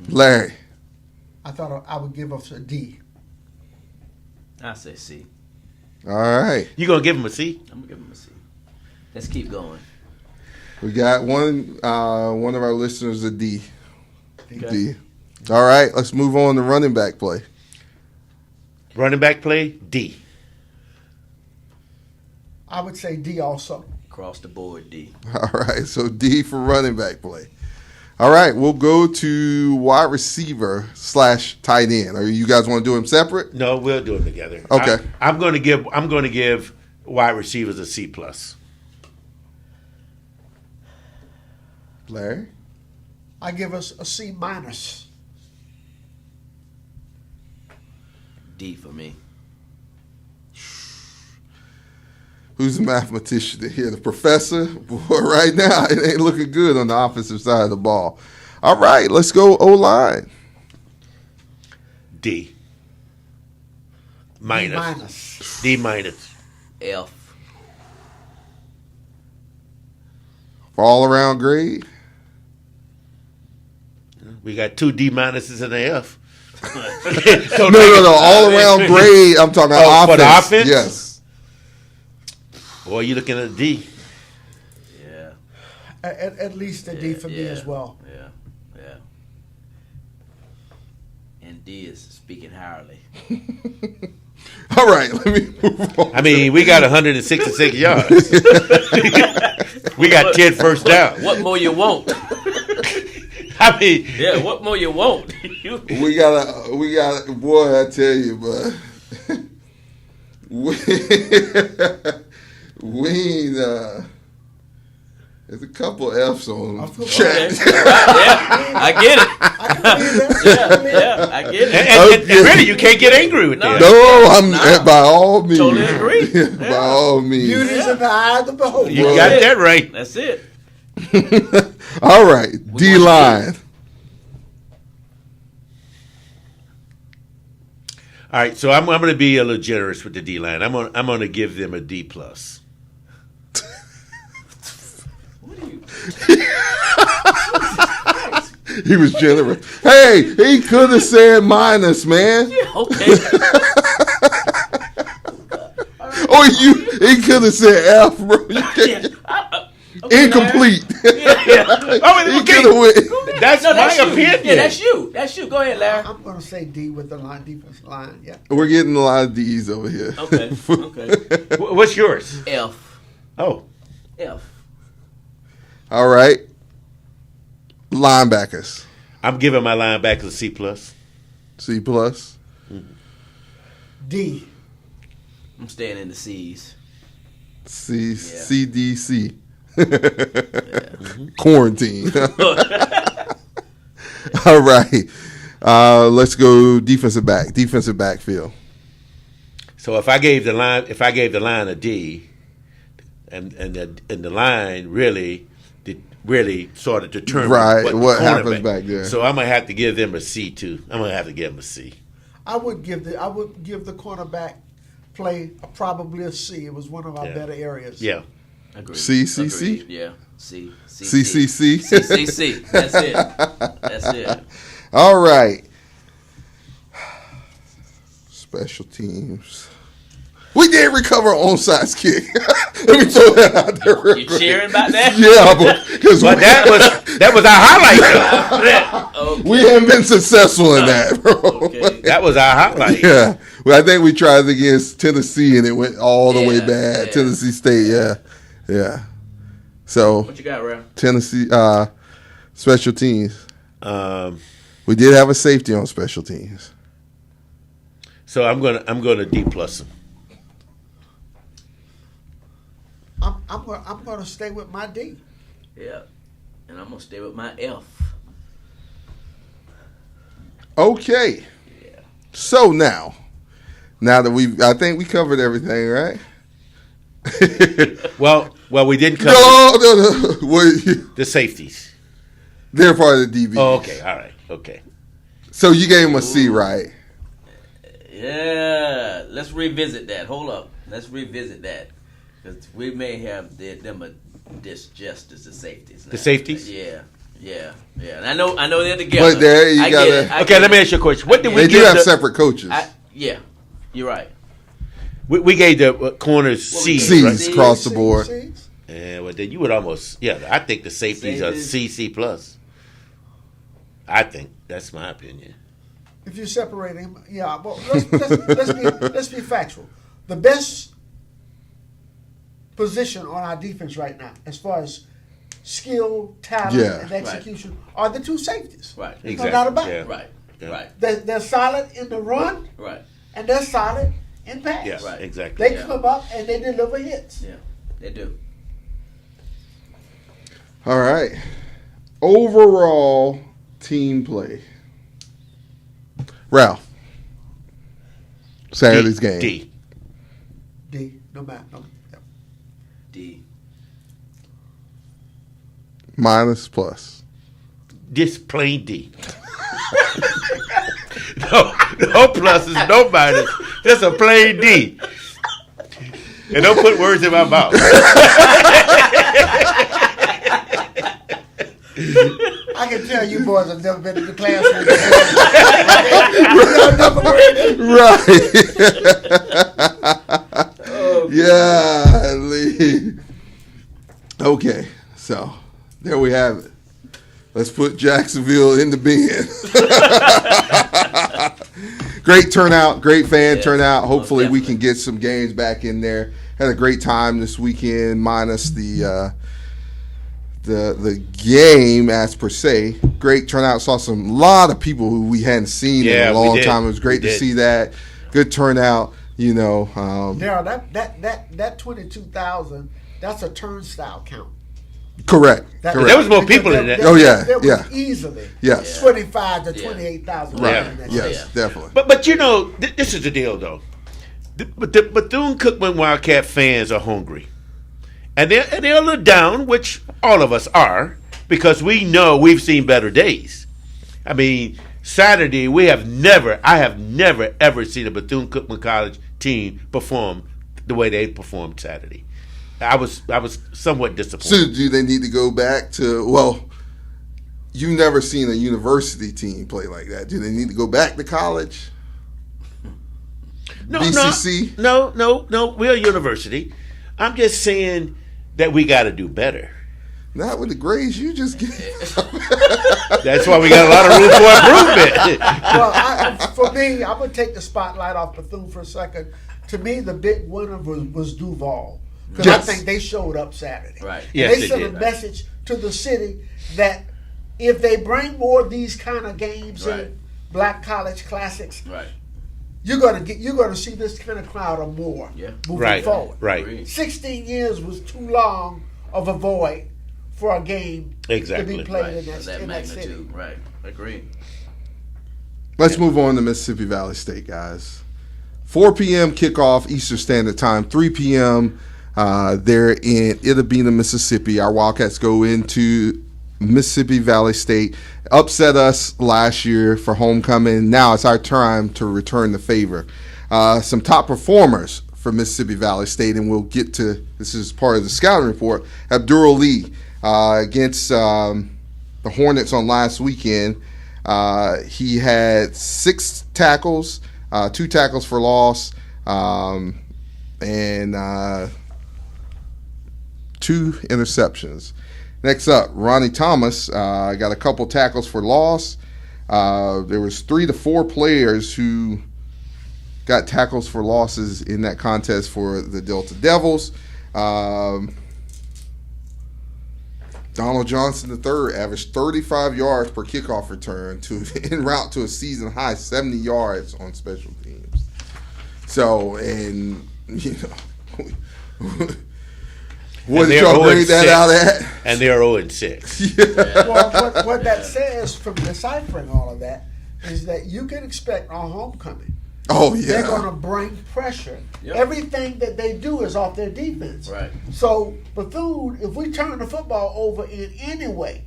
S2: Larry.
S4: I thought I would give us a D.
S5: I say C.
S2: All right.
S3: You going to give him a C?
S5: I'm going to give him a C. Let's keep going.
S2: We got one of our listeners a D.
S5: Okay.
S2: D. All right, let's move on to running back play.
S3: Running back play? D.
S4: I would say D also.
S5: Across the board, D.
S2: All right, so D for running back play. All right, we'll go to wide receiver / tight end. Or you guys want to do them separate?
S3: No, we'll do them together.
S2: Okay.
S3: I'm going to give wide receivers a C plus.
S2: Larry?
S4: I give us a C minus.
S5: D for me.
S2: Who's the mathematician here? The professor? Boy, right now, it ain't looking good on the offensive side of the ball. All right, let's go O-line.
S3: D. Minus. D minus.
S5: F.
S2: All-around grade?
S3: We got 2 D minuses and an F.
S2: So no. All-around grade, I'm talking about offense.
S3: For the offense?
S2: Yes.
S3: Boy, you looking at a D.
S5: Yeah.
S4: At least a D for me as well.
S5: Yeah. And D is speaking highly.
S2: All right, let me move on.
S3: I mean, we got 166 yards. We got 10 first down.
S5: What more you want?
S3: I mean,
S5: Yeah, what more you want?
S2: We got boy, I tell you, but we ain't, there's a couple F's on chat.
S5: Okay. Yeah, I get it. Yeah, I get it.
S3: and really, you can't get angry with that.
S2: No, I'm by all means.
S5: Totally agree.
S2: By all means.
S4: Beauty's in the eye of the beholder.
S3: You got that right.
S5: That's it.
S2: All right, D line.
S3: All right, so I'm going to be a little generous with the D line. I'm going to give them a D plus.
S5: What are you?
S2: He was generous. Hey, he could have said minus, man.
S5: Okay.
S2: He could have said F, bro. Incomplete.
S3: Oh, okay. That's my opinion.
S5: Yeah, that's you. Go ahead, Larry.
S4: I'm going to say D with the defense line. Yeah.
S2: We're getting a lot of D's over here.
S5: Okay.
S3: What's yours?
S5: F.
S3: Oh.
S5: F.
S2: All right. Linebackers.
S3: I'm giving my linebackers a C plus.
S2: C plus.
S4: D.
S5: I'm staying in the C's.
S2: C. CDC. Quarantine. All right. Let's go defensive backfield.
S3: So if I gave the line a D, and the line really sort of determined
S2: what happens back there.
S3: So I'm gonna have to give them a C too. I'm gonna have to give them a C.
S4: I would give the cornerback play probably a C. It was one of our better areas.
S3: Yeah.
S5: Agreed.
S2: CCC?
S5: Agreed. Yeah. C.
S2: CCC?
S5: CCC. That's it.
S2: All right. Special teams. We did recover an onside kick. Let me throw that out there.
S5: You cheering about that?
S2: Yeah, but
S3: that was our highlight.
S5: Okay.
S2: We haven't been successful in that, bro.
S5: Okay.
S3: That was our highlight.
S2: Yeah. Well, I think we tried it against Tennessee and it went all the way bad.
S5: Yeah.
S2: Tennessee State, yeah. So
S5: What you got, Ralph?
S2: Tennessee, Special teams. We did have a safety on special teams.
S3: So I'm gonna D plus him.
S4: I'm gonna stay with my D.
S5: Yeah, and I'm gonna stay with my F.
S2: Okay.
S5: Yeah.
S2: So now that I think we covered everything, right?
S3: Well, we didn't cover
S2: No.
S3: the safeties.
S2: They're part of the DB.
S3: Oh, okay, all right, okay.
S2: So you gave them a C, right?
S5: Yeah, let's revisit that. Hold up, let's revisit that because we may have did them a disjustice as the safeties. Now.
S3: The safeties?
S5: Yeah. And I know they're together.
S2: But there you gotta.
S3: Okay, let me ask you a question. What did we
S2: They do
S3: give
S2: have separate coaches.
S5: Yeah, you're right.
S3: We gave the corners C's,
S2: C's
S3: right?
S2: across the board.
S4: C's?
S3: Yeah, well, then you would almost, I think the safeties are CC plus. I think that's my opinion.
S4: If you separate him, yeah. Well, let's be factual. The best position on our defense right now, as far as skill, talent, and execution, are the two safeties.
S5: Right.
S4: There's no doubt about
S5: Yeah.
S4: it.
S5: Right.
S3: Yeah.
S5: Right.
S4: They're solid in the run,
S5: Right.
S4: and they're solid in pass.
S3: Yes,
S5: Right.
S3: exactly.
S4: They come up and they deliver hits.
S5: Yeah, they do.
S2: All right. Overall team play. Ralph. Saturday's game.
S3: D.
S4: D, no matter. No, yeah.
S5: D.
S2: Minus plus.
S3: Just plain D. no pluses, no minus. Just a plain D. And don't put words in my mouth.
S4: I can tell you boys have never been in the classroom.
S2: Right. Yeah. Lee. Okay. So there we have it. Let's put Jacksonville in the bin. Great turnout, great fan turnout. Hopefully we can get some games back in there. Had a great time this weekend, minus the game as per se. Great turnout. Saw a lot of people who we hadn't seen in a long time. It was great to see that. Good turnout.
S4: Daryl, that 22,000, that's a turnstile count.
S2: Correct.
S3: There was more people in that.
S2: Oh, yeah,
S4: There was
S2: yeah. Easily.
S4: Yes. 25 to 28,000.
S2: Right.
S4: in that
S2: Yes,
S4: game.
S2: definitely.
S3: But this is the deal though. The Bethune Cookman Wildcat fans are hungry, and they're a little down, which all of us are, because we know we've seen better days. I mean, Saturday I have never ever seen a Bethune Cookman College team perform the way they performed Saturday. I was somewhat disappointed.
S2: So do they need to go back to, well, you've never seen a university team play like that. Do they need to go back to college?
S3: No,
S2: BCC?
S3: No, we're a university. I'm just saying that we got to do better.
S2: Not with the grades you just get.
S3: That's why we got a lot of room for improvement.
S4: Well, for me, I'm going to take the spotlight off Bethune for a second. To me, the big winner was Duval. Because
S2: Yes.
S4: I think they showed up Saturday.
S5: Right.
S4: And
S3: Yes,
S4: they
S3: they
S4: sent
S3: did.
S4: a message to the city that if they bring more of these kind of games
S5: Right.
S4: in, Black College Classics,
S5: Right.
S4: you're gonna see this kind of crowd or more moving
S3: Right.
S4: forward.
S3: Right.
S4: 16 years was too long of a void for a game
S3: Exactly.
S4: to be played
S5: Right.
S4: in
S5: Of
S4: that city.
S5: magnitude. Right. Agree.
S2: Let's move on to Mississippi Valley State, guys. 4 p.m. kickoff Eastern Standard Time, 3 p.m. They're in Itta Bena, Mississippi. Our Wildcats go into Mississippi Valley State, upset us last year for homecoming. Now it's our time to return the favor. Some top performers for Mississippi Valley State, and we'll get to, this is part of the scouting report. Abdurrah Lee against the Hornets on last weekend. He had 6 tackles, 2 tackles for loss, and 2 interceptions. Next up, Ronnie Thomas got a couple tackles for loss. There was 3 to 4 players who got tackles for losses in that contest for the Delta Devils. Donald Johnson III averaged 35 yards per kickoff return en route to a season high 70 yards on special teams. So, and what did y'all bring that out at?
S3: And they're 0-6.
S2: Yeah.
S4: Well, what that says from deciphering all of that is that you can expect on homecoming.
S2: Oh, yeah.
S4: They're going to bring pressure. Yep. Everything that they do is off their defense.
S5: Right.
S4: So, Bethune, if we turn the football over in any way,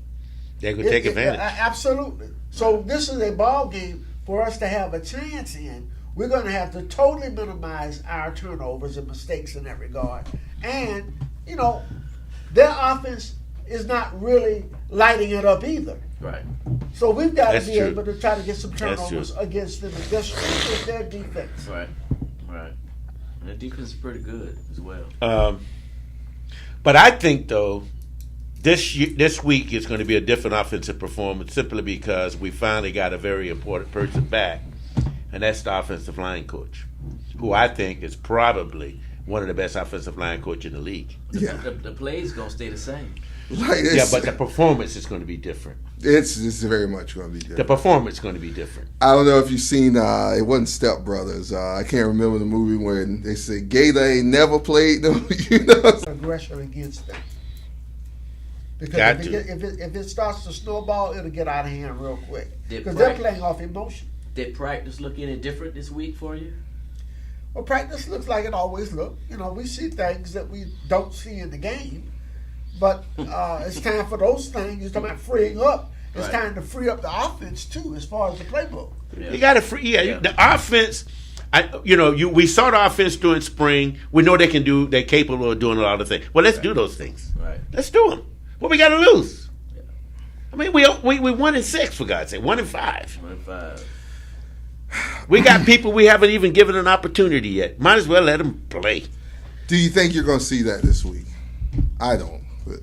S3: they could take advantage.
S4: Absolutely. So, this is a ball game for us to have a chance in. We're going to have to totally minimize our turnovers and mistakes in that regard. And, you know, their offense is not really lighting it up either.
S5: Right.
S4: So we've got
S3: That's
S4: to be
S3: true.
S4: able to try to get some turnovers against them. That's their defense.
S5: Right. Right. And the defense is pretty good as well.
S3: But I think, though, this week is going to be a different offensive performance simply because we finally got a very important person back, and that's the offensive line coach, who I think is probably one of the best offensive line coach in the league.
S5: The play's going to stay the same.
S3: Yeah, but the performance is going to be different.
S2: It's very much going to be different.
S3: The performance is going to be different.
S2: I don't know if you've seen, it wasn't Step Brothers. I can't remember the movie when they said Gator ain't never played them. You know?
S4: Aggression against them. Because if it starts to snowball, it'll get out of hand real quick. Because they're playing off emotion.
S5: Did practice look any different this week for you?
S4: Well, practice looks like it always looks. You know, we see things that we don't see in the game. But it's time for those things. You're talking about freeing up. It's time to free up the offense, too, as far as the playbook.
S3: Yeah. You got to free. Yeah, the offense. We saw the offense during spring. We know they're capable of doing a lot of things. Well, let's do those things.
S5: Right.
S3: Let's do them. What we got to lose? Yeah. I mean, we 1-6 for God's sake. 1-5.
S5: 1-5.
S3: We got people we haven't even given an opportunity yet. Might as well let them play.
S2: Do you think you're going to see that this week? I don't. But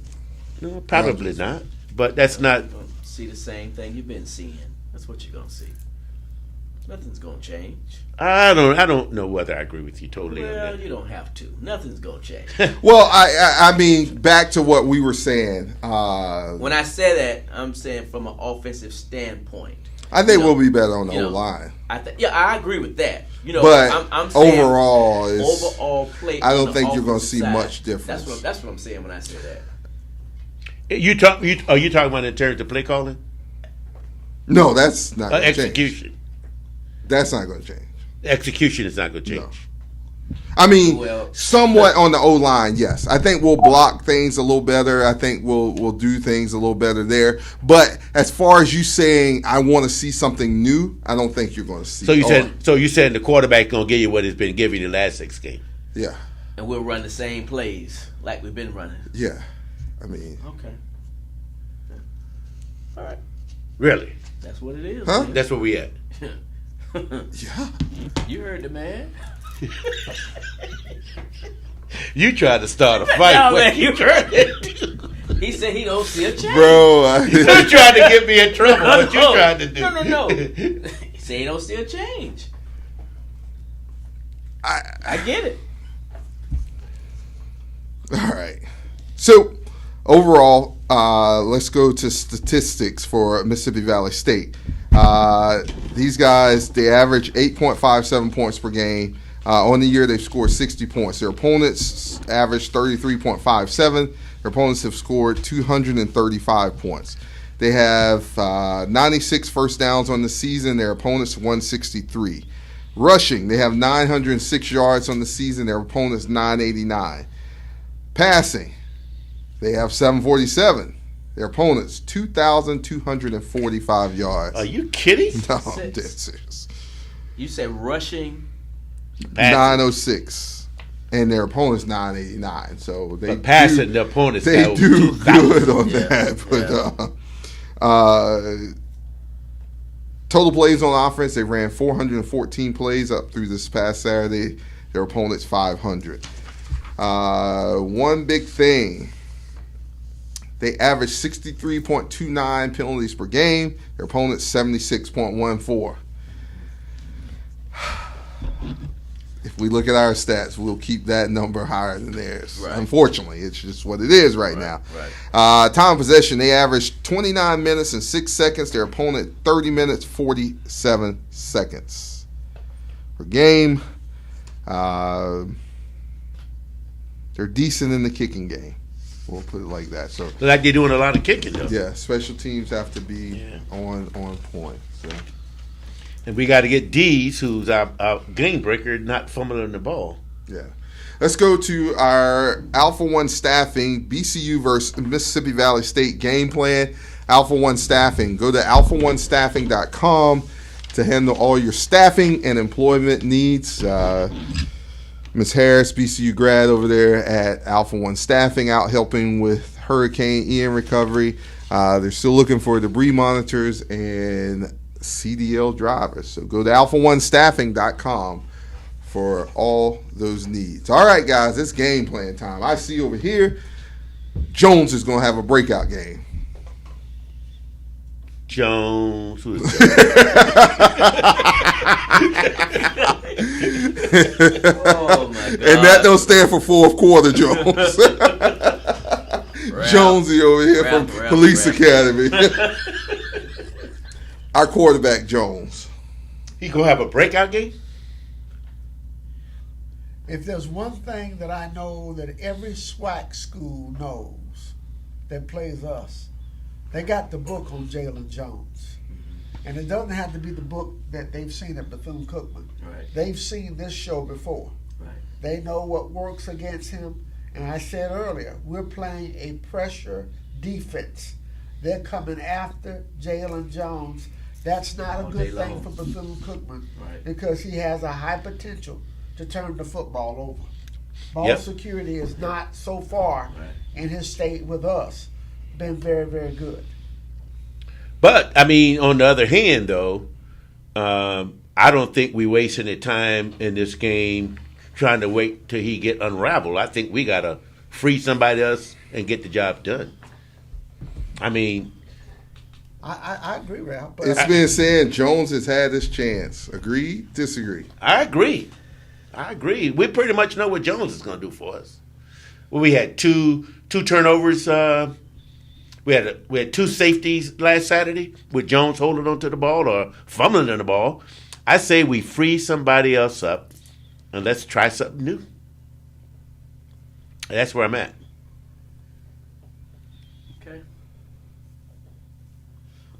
S3: no, probably not. But that's not.
S5: You're gonna see the same thing you've been seeing. That's what you're gonna see. Nothing's gonna change.
S3: I don't know whether I agree with you totally on
S5: Well,
S3: that.
S5: you don't have to. Nothing's gonna change.
S2: Well, I mean, back to what we were saying.
S5: When I say that, I'm saying from an offensive standpoint.
S2: I think we'll be better on the O-line.
S5: I agree with that. You know,
S2: but
S5: I'm saying
S2: overall
S5: play.
S2: I don't think you're going to see much difference.
S5: That's what I'm saying when I say that.
S3: Are you talking about in terms of play calling?
S2: No, that's not
S3: execution.
S2: Change. That's not going to change.
S3: Execution is not going to change.
S2: No. I mean, somewhat on the O-line, yes. I think we'll block things a little better. I think we'll do things a little better there. But as far as you saying, I want to see something new, I don't think you're going to see.
S3: So you said the quarterback going to give you what he's been giving you the last 6 games.
S2: Yeah.
S5: And we'll run the same plays like we've been running.
S2: Yeah. I mean.
S5: Okay. Yeah. All right.
S3: Really?
S5: That's what it is.
S2: Huh?
S5: Man.
S3: That's where we at.
S2: Yeah.
S5: You heard the man.
S3: You tried to start a fight.
S5: No,
S3: what
S5: man,
S3: you tried to do?
S5: He said he don't see a change.
S2: Bro.
S3: You tried to get me in trouble. What you tried to do?
S5: No. He said he don't see a change. I get it.
S2: All right. So, overall, let's go to statistics for Mississippi Valley State. These guys, they average 8.57 points per game. On the year, they've scored 60 points. Their opponents average 33.57. Their opponents have scored 235 points. They have 96 first downs on the season. Their opponents 163. Rushing, they have 906 yards on the season. Their opponents 989. Passing, they have 747. Their opponents 2,245 yards.
S3: Are you kidding?
S2: No, I'm dead serious.
S5: You said rushing
S2: 906, and their opponents 989. So they
S3: passing the opponents.
S2: They do good on that. But total plays on offense, they ran 414 plays up through this past Saturday. Their opponents 500. One big thing, they averaged 63.29 penalties per game. Their opponents 76.14. if we look at our stats, we'll keep that number higher than theirs.
S5: Right.
S2: Unfortunately, it's just what it is right now. Time of possession, they averaged 29 minutes and 6 seconds. Their opponent, 30 minutes, 47 seconds per game. They're decent in the kicking game. We'll put it like that. So,
S3: like they're doing a lot of kicking, though.
S2: yeah, special teams have to be on point. So.
S3: And we got to get D's, who's our game breaker, not fumbling the ball.
S2: Yeah. Let's go to our Alpha One Staffing, BCU versus Mississippi Valley State game plan. Alpha One Staffing. Go to alpha1staffing.com to handle all your staffing and employment needs. Ms. Harris, BCU grad over there at Alpha One Staffing, out helping with Hurricane Ian recovery. They're still looking for debris monitors and CDL drivers. So go to alpha1staffing.com for all those needs. All right, guys, it's game plan time. I see over here, Jones is going to have a breakout game.
S3: Jones. Who is that?
S5: Oh, my God.
S2: And that don't stand for fourth quarter, Jones. Jonesy over here from Police Academy. Our quarterback, Jones.
S3: He going to have a breakout game?
S4: If there's one thing that I know that every SWAC school knows that plays us, they got the book on Jalen Jones. And it doesn't have to be the book that they've seen at Bethune Cookman.
S5: Right.
S4: They've seen this show before.
S5: Right.
S4: They know what works against him. And I said earlier, we're playing a pressure defense. They're coming after Jalen Jones. That's not a good thing for Bethune Cookman because he has a high potential to turn the football over. Ball security is not so far in his state with us been very, very good.
S3: But, I mean, on the other hand, though, I don't think we wasting the time in this game trying to wait till he get unraveled. I think we got to free somebody else and get the job done. I mean...
S4: I agree, Ralph. But
S2: It's been saying Jones has had his chance. Agree? Disagree?
S3: I agree. We pretty much know what Jones is going to do for us. Well, we had two turnovers. We had two safeties last Saturday with Jones holding onto the ball or fumbling on the ball. I say we free somebody else up and let's try something new. That's where I'm at.
S5: Okay.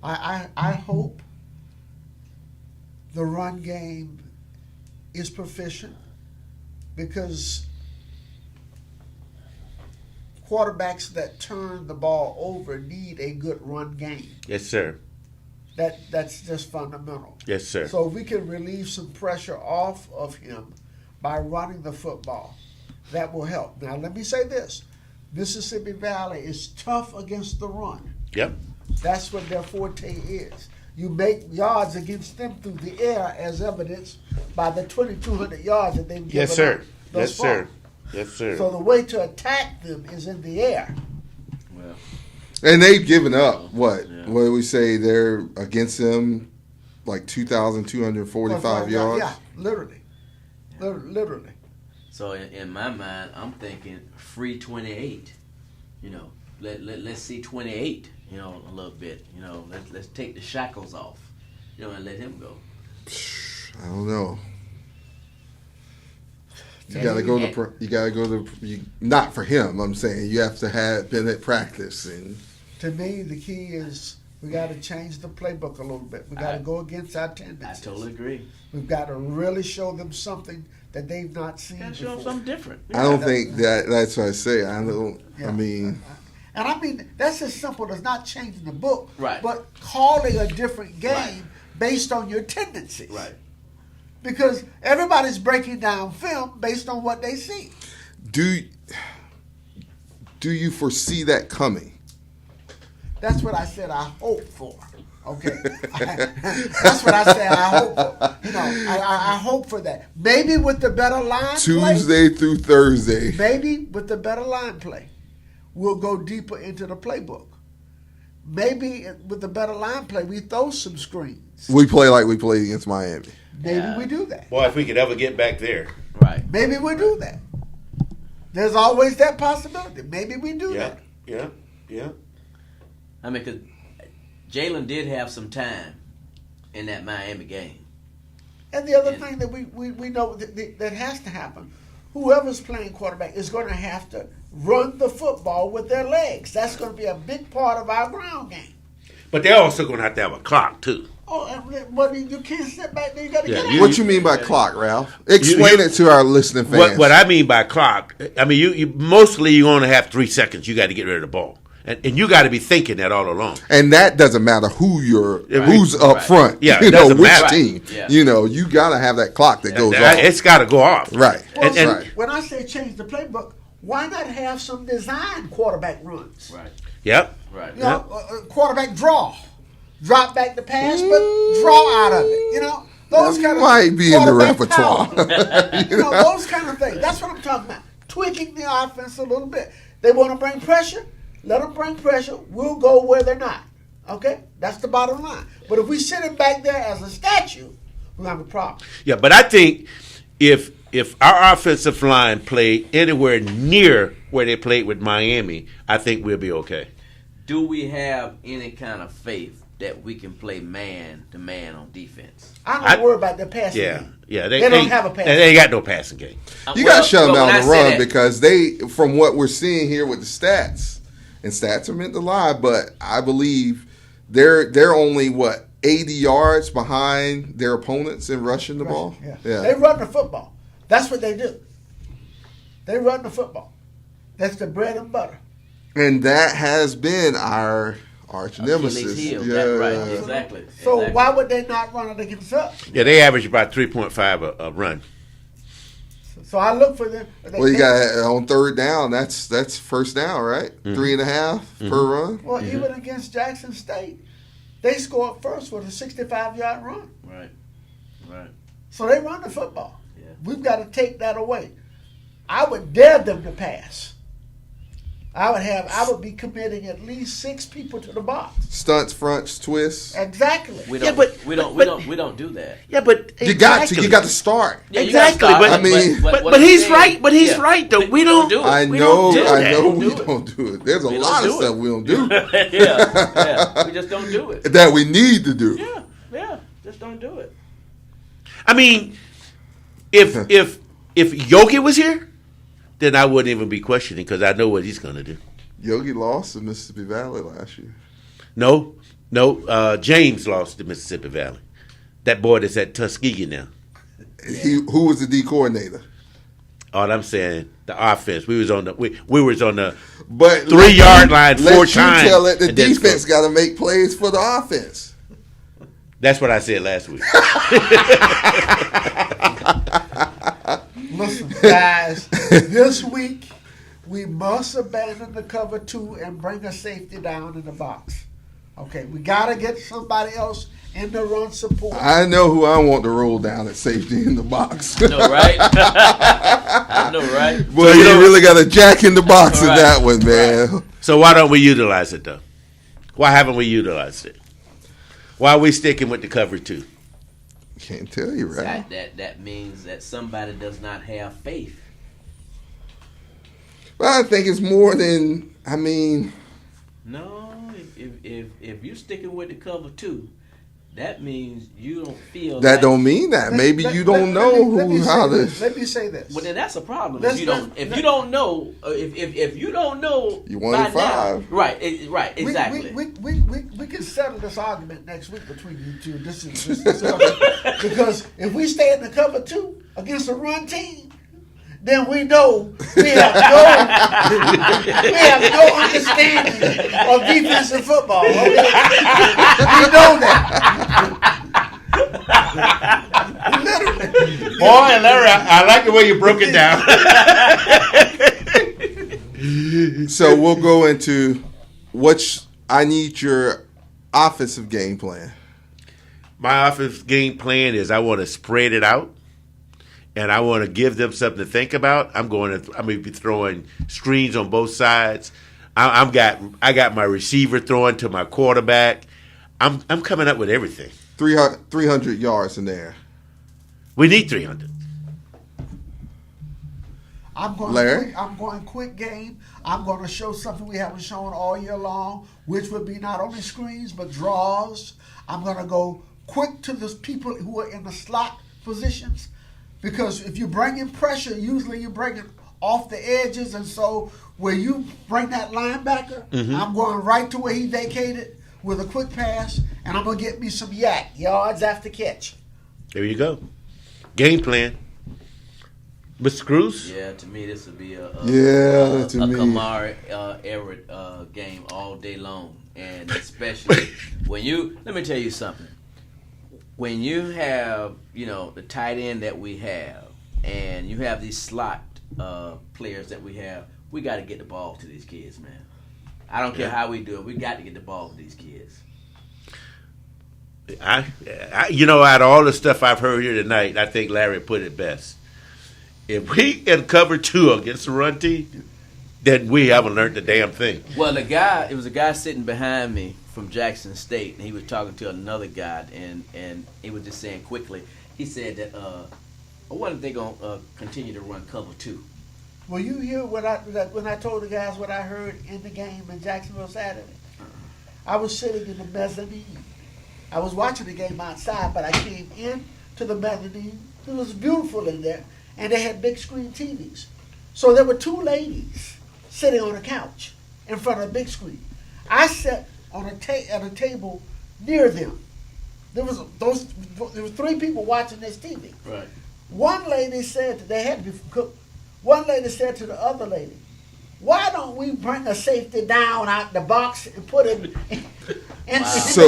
S4: I hope the run game is proficient because quarterbacks that turn the ball over need a good run game.
S3: Yes, sir.
S4: That's just fundamental.
S3: Yes, sir.
S4: So if we can relieve some pressure off of him by running the football, that will help. Now, let me say this. Mississippi Valley is tough against the run.
S3: Yep.
S4: That's what their forte is. You make yards against them through the air as evidenced by the 2,200 yards that they've given
S3: Yes, sir.
S4: up thus
S3: Yes,
S4: far.
S3: sir. Yes, sir.
S4: So the way to attack them is in the air.
S5: Well,
S2: And they've given up, what?
S5: Yeah.
S2: What do we say? They're against them like 2,245 yards?
S4: Yeah, literally. Literally.
S5: so in my mind, I'm thinking free 28. You know, let's see 28. You know, a little bit. You know, let's take the shackles off. You know, and let him go.
S2: I don't know. You gotta go to. Not for him. I'm saying you have to have been at practice and.
S4: To me, the key is we got to change the playbook a little bit. We got to go against our
S5: I
S4: tendencies.
S5: totally agree.
S4: We've got to really show them something that they've not seen
S5: Gotta
S4: before.
S5: show him something different.
S2: I don't think that's what I say. I don't.
S4: Yeah.
S2: I mean,
S4: And I mean, that's as simple as not changing the book,
S5: Right.
S4: but calling a different game
S5: Right.
S4: based on your tendencies.
S5: Right.
S4: Because everybody's breaking down film based on what they see.
S2: do you foresee that coming?
S4: That's what I said I hope for. Okay. That's what I said I hope for. You know, I hope for that. Maybe with the better line play.
S2: Tuesday through Thursday.
S4: Maybe with the better line play, we'll go deeper into the playbook. Maybe with the better line play, we throw some screens.
S2: We play like we played against Miami.
S4: Maybe we do that.
S3: Boy, if we could ever get back there.
S4: Maybe we do that. There's always that possibility. Maybe we do that.
S3: Yeah.
S5: I mean, because Jalen did have some time in that Miami game.
S4: And the other thing that we know that has to happen, whoever's playing quarterback is going to have to run the football with their legs. That's going to be a big part of our ground game.
S3: But they're also going to have a clock, too.
S4: Oh, but you can't sit back there. You got to get out.
S2: What you mean by clock, Ralph? Explain it to our listening fans.
S3: What I mean by clock, I mean, you mostly you're going to have 3 seconds. You got to get rid of the ball. And you got to be thinking that all along.
S2: And that doesn't matter who's up front.
S3: Yeah,
S2: you know, which
S3: matter.
S2: team.
S5: Yeah.
S2: You know, you got to have that clock that goes off.
S3: It's got to go off.
S2: Right.
S4: Well,
S2: And
S4: when I say change the playbook, why not have some design quarterback runs?
S5: Right.
S3: Yep.
S5: Right.
S4: You know, quarterback draw. Drop back the pass, but draw out of it. You know, those kind of
S2: might be in the
S4: quarterback
S2: repertoire.
S4: power. You know, those kind of things. That's what I'm talking about. Tweaking the offense a little bit. They want to bring pressure. Let them bring pressure. We'll go where they're not. Okay? That's the bottom line. But if we sit him back there as a statue, we're going to have a problem.
S3: Yeah, but I think if our offensive line played anywhere near where they played with Miami, I think we'll be okay.
S5: Do we have any kind of faith that we can play man-to-man on defense?
S4: I'm not worried about their passing game.
S3: Yeah.
S4: They don't have a passing game.
S3: They ain't got no passing game.
S2: You got to shut them down the run
S5: that,
S2: because they, from what we're seeing here with the stats, and stats are meant to lie, but I believe they're only, 80 yards behind their opponents in rushing the ball?
S4: Yeah. They run the football. That's what they do. They run the football. That's the bread and butter.
S2: And that has been our arch nemesis.
S5: Heel.
S2: Yeah.
S5: Right, exactly.
S4: So why would they not run it against us?
S3: Yeah, they average about 3.5 a run.
S4: So I look for them.
S2: Well, you got on third down. That's first down, right? 3.5 per run.
S4: Well, even against Jackson State, they scored first with a 65-yard run.
S5: Right.
S4: So they run the football.
S5: Yeah.
S4: We've got to take that away. I would dare them to pass. I would be committing at least 6 people to the box.
S2: Stunts, fronts, twists.
S4: Exactly.
S5: We don't do that.
S3: Yeah, but
S2: You got to start.
S5: Yeah, you
S3: exactly.
S5: gotta start,
S3: But,
S2: I mean-
S3: but he's right. But he's right though. We don't
S5: do it.
S2: I
S3: We
S2: know
S3: don't do that.
S2: we don't do it. There's a lot of stuff we don't do
S5: yeah. We just don't do it.
S2: that we need to do.
S5: Yeah. Just don't do it.
S3: I mean, if Yogi was here, then I wouldn't even be questioning because I know what he's going to do.
S2: Yogi lost to Mississippi Valley last year.
S3: No. James lost to Mississippi Valley. That boy that's at Tuskegee now.
S2: Who was the D coordinator?
S3: All I'm saying, the offense. We was on the
S2: 3
S3: 3-yard line 4 times.
S2: You tell it the
S3: and then
S2: defense
S3: score.
S2: got to make plays for the offense.
S3: That's what I said last week.
S4: Listen, guys, this week we must abandon the cover 2 and bring a safety down in the box. Okay, we got to get somebody else in the run support.
S2: I know who I want to roll down at safety in the box.
S5: I know, right? I know, right?
S2: Boy, you really got a jack in the box in that one, man.
S5: Right.
S3: So why don't we utilize it, though? Why haven't we utilized it? Why are we sticking with the cover 2?
S2: Can't tell you, right?
S5: That means that somebody does not have faith.
S2: Well, I think it's more than,
S5: No, if you're sticking with the cover 2, that means you don't feel
S2: that don't mean that. Maybe you don't know how to.
S4: Let me say this.
S5: Well, then that's a problem.
S4: Let's
S5: If you don't know,
S2: You won in 5.
S5: now, right, exactly.
S4: We can settle this argument next week between you two. This is because if we stay in the cover 2 against a run team, then we know we have no understanding of defensive football. Okay? We know that. Literally.
S3: Boy, Larry, I like the way you broke it down.
S2: So we'll go into I need your offensive game plan.
S3: My offensive game plan is I want to spread it out, and I want to give them something to think about. I'm going to be throwing screens on both sides. I got my receiver throwing to my quarterback. I'm coming up with everything.
S2: 300 yards in there.
S3: We need 300.
S4: I'm going quick game. I'm going to show something we haven't shown all year long, which would be not only screens but draws. I'm going to go quick to the people who are in the slot positions, because if you bring in pressure, usually you bring it off the edges, and so where you bring that linebacker, I'm going right to where he vacated with a quick pass, and I'm going to get me some yards after catch.
S3: There you go. Game plan. Mr. Cruse?
S5: Yeah, to me this would be a
S2: Kamara
S5: Everett game all day long, and especially when let me tell you something. When you have the tight end that we have, and you have these slot players that we have, we got to get the ball to these kids, man. I don't care how we do it. We got to get the ball to these kids.
S3: I out of all the stuff I've heard here tonight, I think Larry put it best. If we can cover 2 against the run team, then we haven't learned the damn thing.
S5: Well, it was a guy sitting behind me from Jackson State, and he was talking to another guy, and he was just saying quickly, he said that, I wonder if they're going to continue to run cover 2.
S4: Well, you hear when I told the guys what I heard in the game in Jacksonville Saturday? I was sitting in the mezzanine. I was watching the game outside, but I came in to the mezzanine. It was beautiful in there, and they had big screen TVs. So there were 2 ladies sitting on a couch in front of a big screen. I sat at a table near them. There was 3 people watching this TV.
S5: Right.
S4: One lady said they had to be cooked. One lady said to the other lady, "Why don't we bring a safety down out the box and put it in the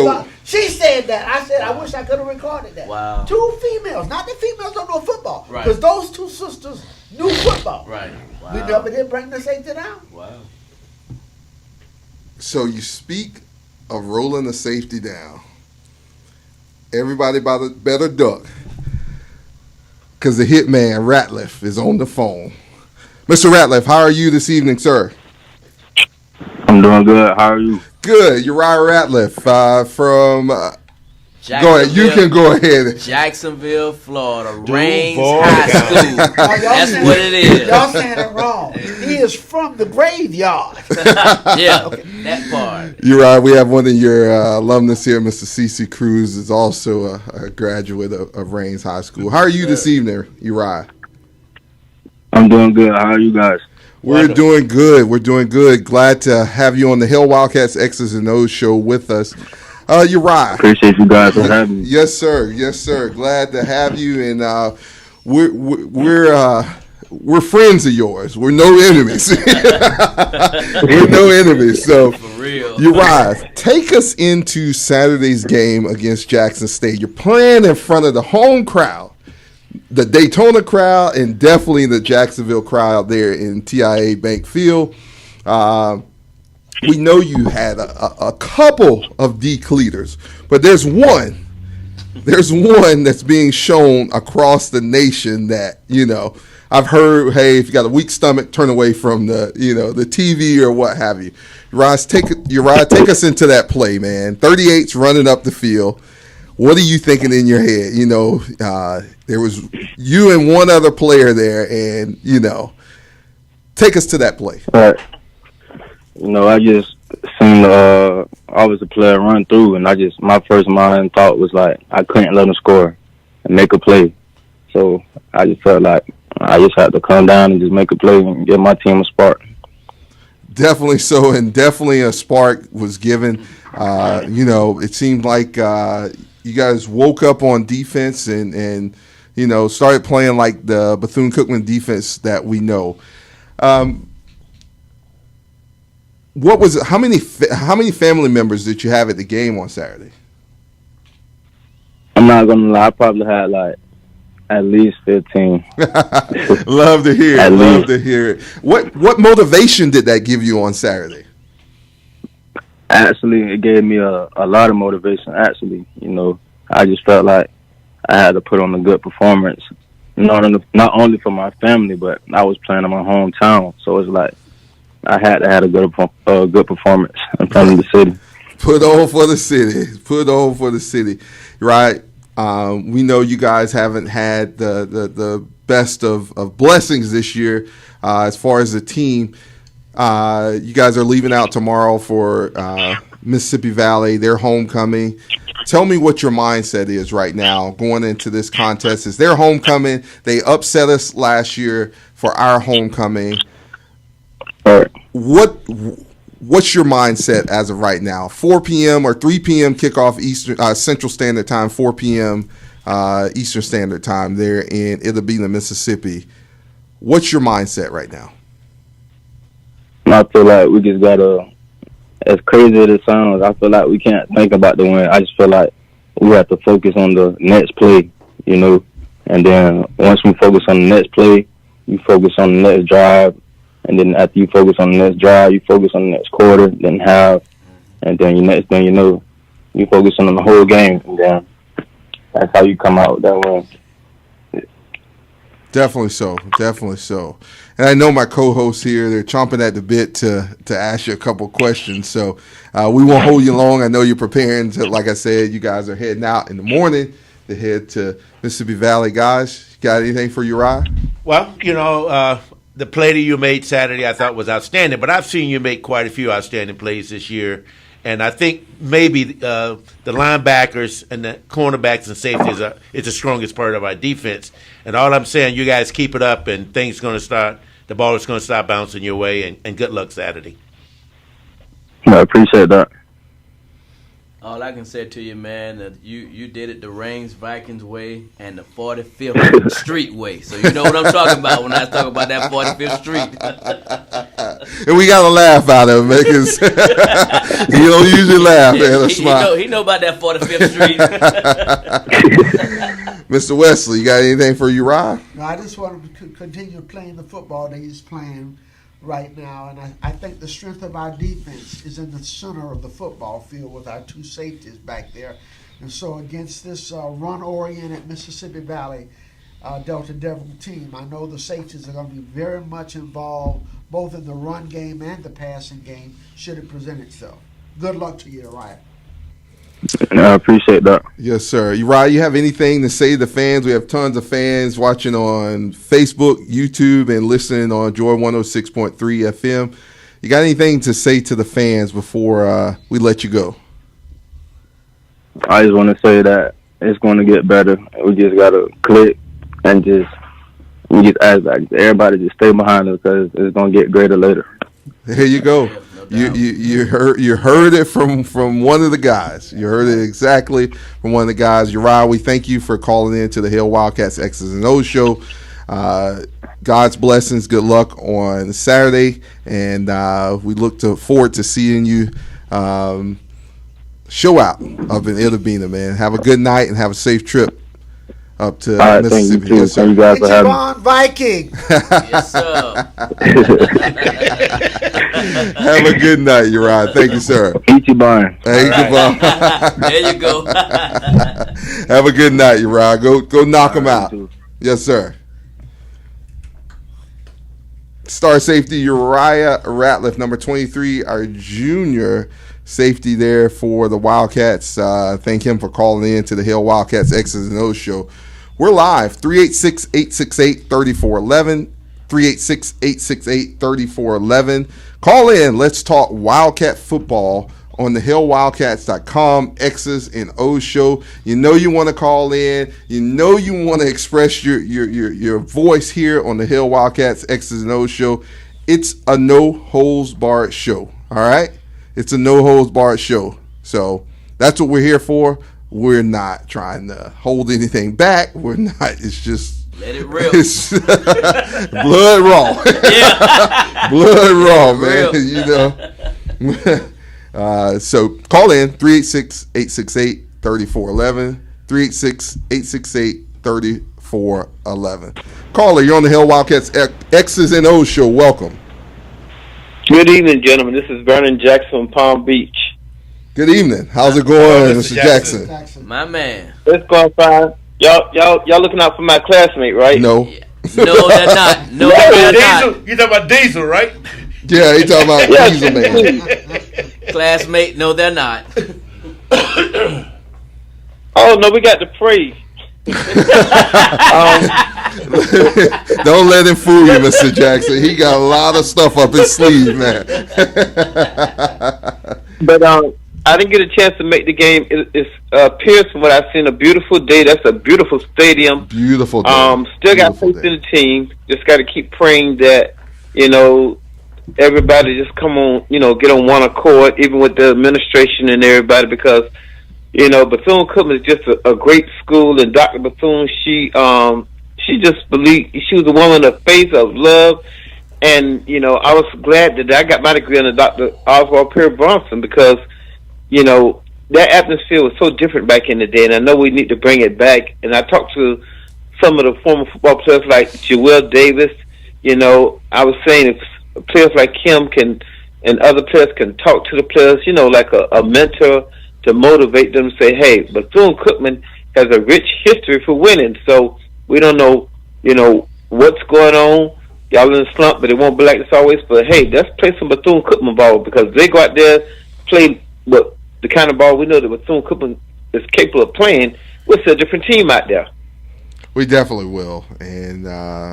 S4: box?" She said that. I said, I wish I could have recorded that.
S5: Wow.
S4: 2 females. Not that females don't know football.
S5: Right.
S4: Because those 2 sisters knew football.
S5: Right. Wow.
S4: We never did bring the safety down.
S5: Wow.
S2: So you speak of rolling the safety down. Everybody better duck, because the hitman Ratliff is on the phone. Mr. Ratliff, how are you this evening, sir?
S10: I'm doing good. How are you?
S2: Good. Uriah Ratliff from. Go ahead. You can go ahead.
S5: Jacksonville, Florida. Raines High School. That's what it is.
S4: Y'all saying it wrong. He is from the graveyard.
S5: Yeah, okay, that part.
S2: Uriah, we have one of your alumnus here, Mr. CC Cruse, is also a graduate of Raines High School. How are you this evening, Uriah?
S10: I'm doing good. How are you guys?
S2: We're doing good. We're doing good. Glad to have you on the Hill Wildcats X's and O's show with us. Uriah.
S10: Appreciate you guys for having me.
S2: Yes, sir. Yes, sir. Glad to have you. And we're friends of yours. We're no enemies. We're no enemies. So,
S5: for real.
S2: Uriah, take us into Saturday's game against Jackson State. You're playing in front of the home crowd, the Daytona crowd, and definitely the Jacksonville crowd there in TIA Bank Field. We know you had a couple of decleaters, but there's one that's being shown across the nation that, I've heard, hey, if you got a weak stomach, turn away from the TV or what have you. Uriah, take us into that play, man. 38's running up the field. What are you thinking in your head? There was you and one other player there, and, take us to that play.
S10: All right. I just seen always a player run through, and my first mind thought was like I couldn't let him score and make a play. So I just felt like I just had to come down and just make a play and give my team a spark.
S2: Definitely so, and definitely a spark was given. It seemed like you guys woke up on defense and started playing like the Bethune Cookman defense that we know. What was it? How many family members did you have at the game on Saturday?
S10: I'm not gonna lie, I probably had like at least 15.
S2: Love to hear it.
S10: Love
S2: to hear it. What motivation did that give you on Saturday?
S10: Actually, it gave me a lot of motivation. Actually, I just felt like I had to put on a good performance, not only for my family, but I was playing in my hometown, so it's like I had to have a good performance in front of the city.
S2: Put on for the city. Put on for the city. Right. We know you guys haven't had the best of blessings this year as far as the team. You guys are leaving out tomorrow for Mississippi Valley, their homecoming. Tell me what your mindset is right now going into this contest. It's their homecoming. They upset us last year for our homecoming.
S10: All right.
S2: What's your mindset as of right now? 4 p.m. or 3 p.m. kickoff Eastern Central Standard Time, 4 p.m. Eastern Standard Time there in Ithabena, Mississippi. What's your mindset right now?
S10: I feel like we just gotta, as crazy as it sounds, I feel like we can't think about the win. I just feel like we have to focus on the next play, you know. And then once we focus on the next play, you focus on the next drive. And then after you focus on the next drive, you focus on the next quarter, then half. And then the next thing you know, you focus on the whole game. And then that's how you come out with that win.
S2: Definitely so. Definitely so. And I know my co-hosts here, they're chomping at the bit to ask you a couple questions. So we won't hold you long. I know you're preparing to, like I said, you guys are heading out in the morning to head to Mississippi Valley. Guys, got anything for Uriah?
S3: Well, the play that you made Saturday I thought was outstanding, but I've seen you make quite a few outstanding plays this year. And I think maybe the linebackers and the cornerbacks and safeties is the strongest part of our defense. And all I'm saying, you guys keep it up, and the ball is going to start bouncing your way, and good luck Saturday.
S10: I appreciate that.
S5: All I can say to you, man, that you did it the Reigns Vikings way and the 45th Street way. So you know what I'm talking about when I talk about that 45th Street.
S2: And we got to laugh out of him because he don't usually laugh.
S5: He know about that 45th Street.
S2: Mr. Wesley, you got anything for Uriah?
S4: No, I just want him to continue playing the football that he's playing right now, and I think the strength of our defense is in the center of the football field with our two safeties back there. And so against this run-oriented Mississippi Valley Delta Devil team, I know the safeties are going to be very much involved both in the run game and the passing game should it present itself. Good luck to you, Uriah.
S10: I appreciate that.
S2: Yes, sir. Uriah, you have anything to say to the fans? We have tons of fans watching on Facebook, YouTube, and listening on Joy 106.3 FM. You got anything to say to the fans before we let you go?
S10: I just want to say that it's going to get better. We just got to click and just ask everybody to stay behind us because it's going to get greater later.
S2: There you go. You heard it from one of the guys. You heard it exactly from one of the guys. Uriah, we thank you for calling in to the Hill Wildcats X's and O's show. God's blessings. Good luck on Saturday, and we look forward to seeing you show out up in Ithabena, man. Have a good night and have a safe trip up to Mississippi.
S10: Thank you,
S2: yes, sir.
S10: Thank you guys for having me.
S4: Viking.
S5: Yes, sir.
S2: Have a good night, Uriah. Thank you, sir.
S10: Peachy Barn.
S2: Thank you, Bob.
S5: There you go.
S2: Have a good night, Uriah. Go knock him out. Yes, sir. Star safety Uriah Ratliff, number 23, our junior safety there for the Wildcats. Thank him for calling in to the Hill Wildcats X's and O's show. We're live, 386-868-3411, 386-868-3411. Call in. Let's talk Wildcat football on the hillwildcats.com X's and O's show. You know you want to call in. You know you want to express your voice here on the Hill Wildcats X's and O's show. It's a no-holds-barred show, all right? It's a no-holds-barred show. So that's what we're here for. We're not trying to hold anything back. We're not. It's just
S5: let it rip.
S2: It's blood raw.
S5: Yeah.
S2: Blood raw, man.
S5: Real.
S2: You know. So call in 386-868-3411. 386-868-3411. Caller, you're on the Hill Wildcats X's and O's show. Welcome.
S11: Good evening, gentlemen. This is Vernon Jackson from Palm Beach.
S2: Good evening. How's it going, Mr. Jackson?
S5: My man.
S11: It's going fine. Y'all looking out for my classmate, right?
S2: No.
S5: Yeah. No, they're not. No, they're not.
S3: You talking about Diesel, right?
S2: Yeah, he talking about Diesel, man.
S5: Classmate, no, they're not.
S11: Oh, no, we got to pray.
S2: Don't let him fool you, Mr. Jackson. He got a lot of stuff up his sleeve, man.
S11: But I didn't get a chance to make the game. It appears from what I've seen a beautiful day. That's a beautiful stadium.
S2: Beautiful day.
S11: Still got faith in the team. Just got to keep praying that, everybody just come on, get on one accord, even with the administration and everybody, because, Bethune-Cookman is just a great school, and Dr. Bethune, she just believed, she was a woman of faith, of love, and, I was glad that I got my degree under Dr. Oswald Perry Bronson, because, that atmosphere was so different back in the day, and I know we need to bring it back. And I talked to some of the former football players like Joel Davis. I was saying if players like him and other players can talk to the players, like a mentor to motivate them to say, hey, Bethune-Cookman has a rich history for winning, so we don't know, what's going on. Y'all in the slump, but it won't be like this always. But, hey, let's play some Bethune-Cookman ball, because they go out there, play the kind of ball we know that Bethune-Cookman is capable of playing. We'll see a different team out there.
S2: We definitely will, and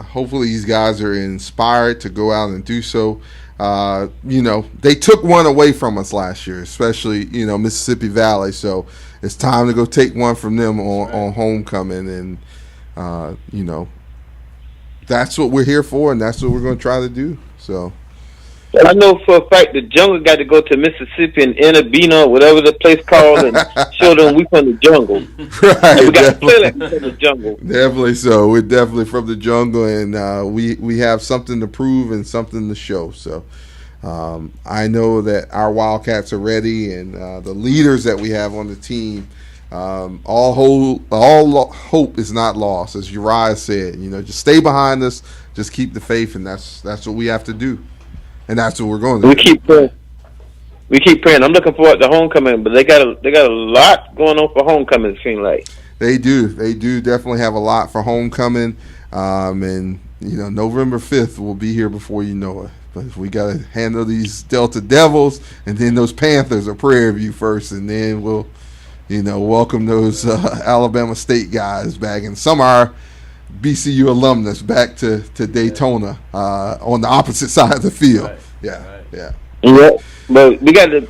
S2: hopefully these guys are inspired to go out and do so. They took one away from us last year, especially, Mississippi Valley, so it's time to go take one from them on homecoming, and, that's what we're here for, and that's what we're going to try to do, so.
S11: I know for a fact the jungle got to go to Mississippi and Enabina, whatever the place called, and show them we from the jungle.
S2: Right,
S11: and we got to play like we from the jungle.
S2: Definitely so. We're definitely from the jungle, and we have something to prove and something to show. So I know that our Wildcats are ready, and the leaders that we have on the team, all hope is not lost, as Uriah said. Just stay behind us, just keep the faith, and that's what we have to do. And that's what we're going to do.
S11: We keep praying. I'm looking forward to homecoming, but they got a lot going on for homecoming, it seems like.
S2: They do definitely have a lot for homecoming. And November 5th will be here before you know it. But we got to handle these Delta Devils, and then those Panthers are Prairie View first, and then we'll welcome those Alabama State guys back, and some are BCU alumnus back to Daytona on the opposite side of the field. Right. Yeah.
S11: But we got to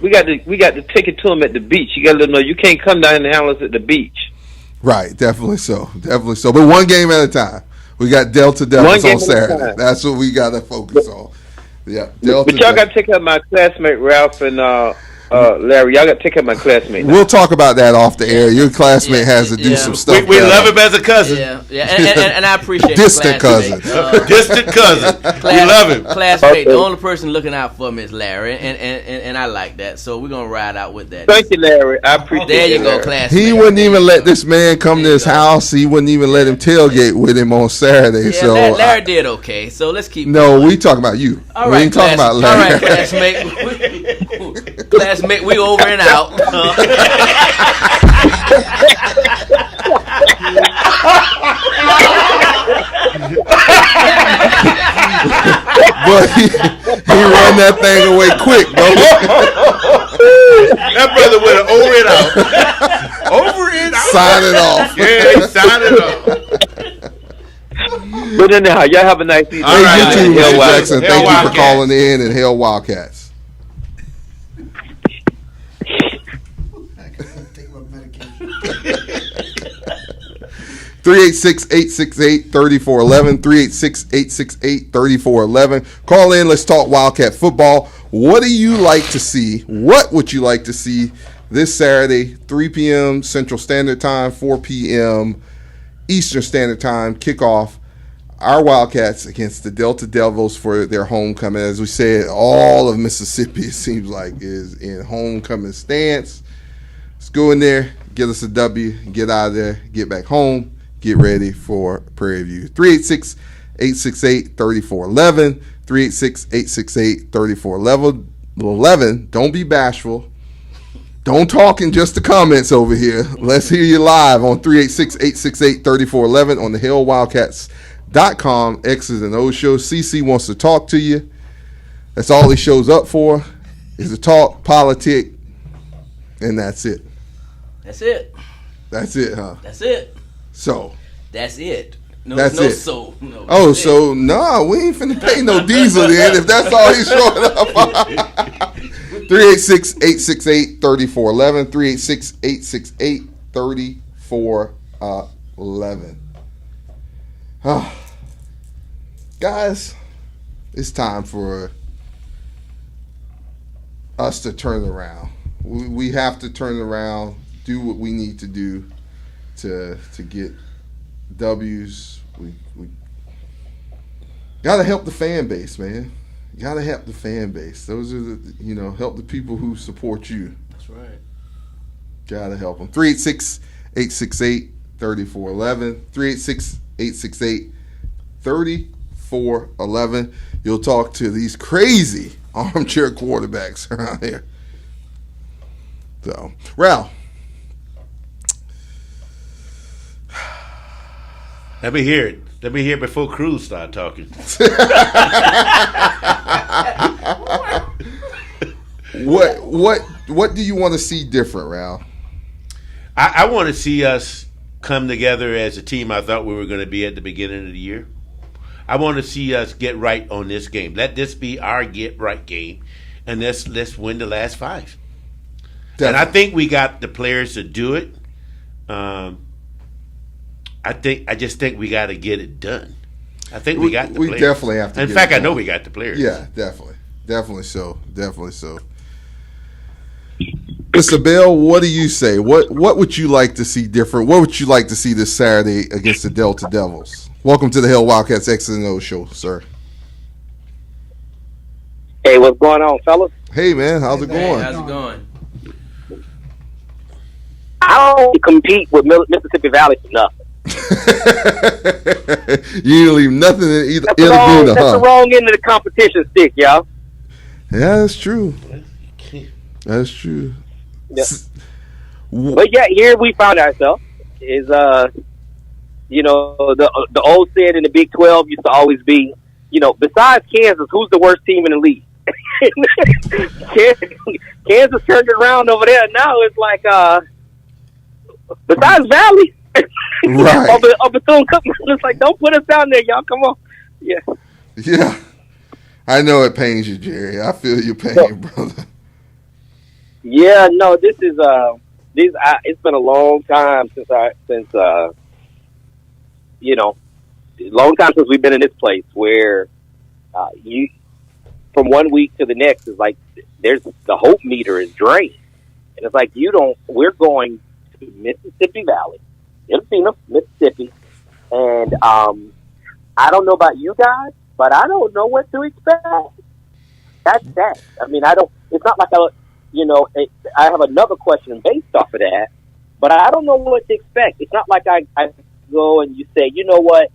S11: take it to them at the beach. You got to let them know you can't come down and handle us at the beach.
S2: Right, definitely so. But one game at a time. We got Delta Devils on Saturday. That's what we got to focus on. Yeah, Delta.
S11: But y'all got to take care of my classmate Ralph and Larry. Y'all got to take care of my classmate.
S2: We'll talk about that off the air. Your classmate has to do some stuff.
S3: We love him as a cousin.
S5: And I appreciate
S2: distant cousin.
S3: Distant cousin. We love him.
S5: Classmate. The only person looking out for me is Larry, and I like that. So we're gonna ride out with that.
S11: Thank you, Larry. I appreciate it.
S5: There you go, classmate.
S2: He wouldn't even let this man come to his house. He wouldn't even let him tailgate with him on Saturday.
S5: Yeah,
S2: so
S5: Larry did okay. So let's keep.
S2: No, we talking about you.
S5: All
S2: we
S5: right,
S2: ain't talking about Larry.
S5: All right, classmate, we over and out.
S2: But he run that thing away quick, bro.
S3: That brother went over and out. Over and out.
S2: Sign it off.
S3: Yeah, he signed it off.
S11: But anyhow, y'all have a nice evening.
S2: All right, you too, Mr. Jackson.
S3: Hail
S2: Thank you
S3: Wildcats.
S2: for calling in, and hail Wildcats.
S4: Take my medication.
S2: 386-868-3411, 386-868-3411. Call in. Let's talk Wildcat football. What do you like to see? What would you like to see this Saturday, 3 p.m. Central Standard Time, 4 p.m. Eastern Standard Time, kickoff? Our Wildcats against the Delta Devils for their homecoming. As we said, all of Mississippi, it seems like, is in homecoming stance. Let's go in there, get us a W, get out of there, get back home, get ready for Prairie View. 386-868-3411, 386-868-3411. Don't be bashful. Don't talk in just the comments over here. Let's hear you live on 386-868-3411 on the HillWildcats.com X's and O's show. CC wants to talk to you. That's all he shows up for, is to talk, politic, and that's it.
S5: That's it.
S2: That's it, huh?
S5: That's it.
S2: So.
S5: That's it.
S2: That's
S5: no
S2: it.
S5: soul. No.
S2: Oh, so no, we ain't finna pay no diesel then if that's all he's showing up. 386-868-3411. 386-868-3411. Guys, it's time for us to turn around. We have to turn around, do what we need to do to get W's. We gotta help the fan base, man. You gotta help the fan base. Those are the, help the people who support you.
S5: That's right.
S2: Gotta help them. 386-868-3411. 386-868-3411. You'll talk to these crazy armchair quarterbacks around here. So, Ralph.
S3: Let me hear it. Let me hear it before Cruse start talking.
S2: What do you want to see different, Ralph?
S3: I want to see us come together as a team I thought we were going to be at the beginning of the year. I want to see us get right on this game. Let this be our get right game, and let's win the last 5. Definitely. And I think we got the players to do it. I just think we got to get it done. I think we got the players.
S2: We definitely have to.
S3: In fact, I know we got the players.
S2: Yeah, definitely so. Mr. Bell, what do you say? What would you like to see different? What would you like to see this Saturday against the Delta Devils? Welcome to the Hill Wildcats X's and O's show, sir.
S12: Hey, what's going on, fellas?
S2: Hey, man, how's it going?
S5: How's it going?
S12: I don't compete with Mississippi Valley for nothing.
S2: You didn't leave nothing in either.
S12: That's the wrong end of the competition stick, y'all.
S2: Yeah, that's true. That's true.
S12: Yeah. But yeah, here we found ourselves is the old saying in the Big 12 used to always be, besides Kansas, who's the worst team in the league? Kansas turned it around over there. Now it's like besides Valley.
S2: Right.
S12: or Bethune Cookman. It's like, don't put us down there, y'all. Come on. Yeah.
S2: Yeah. I know it pains you, Jerry. I feel your pain, brother.
S12: Yeah, no, this is it's been a long time long time since we've been in this place where you from one week to the next is like the hope meter is drained. And it's like we're going to Mississippi Valley. You ever seen them? Mississippi. And I don't know about you guys, but I don't know what to expect. That's that. I mean, it's not like I have another question based off of that, but I don't know what to expect. It's not like I go and you say, you know what,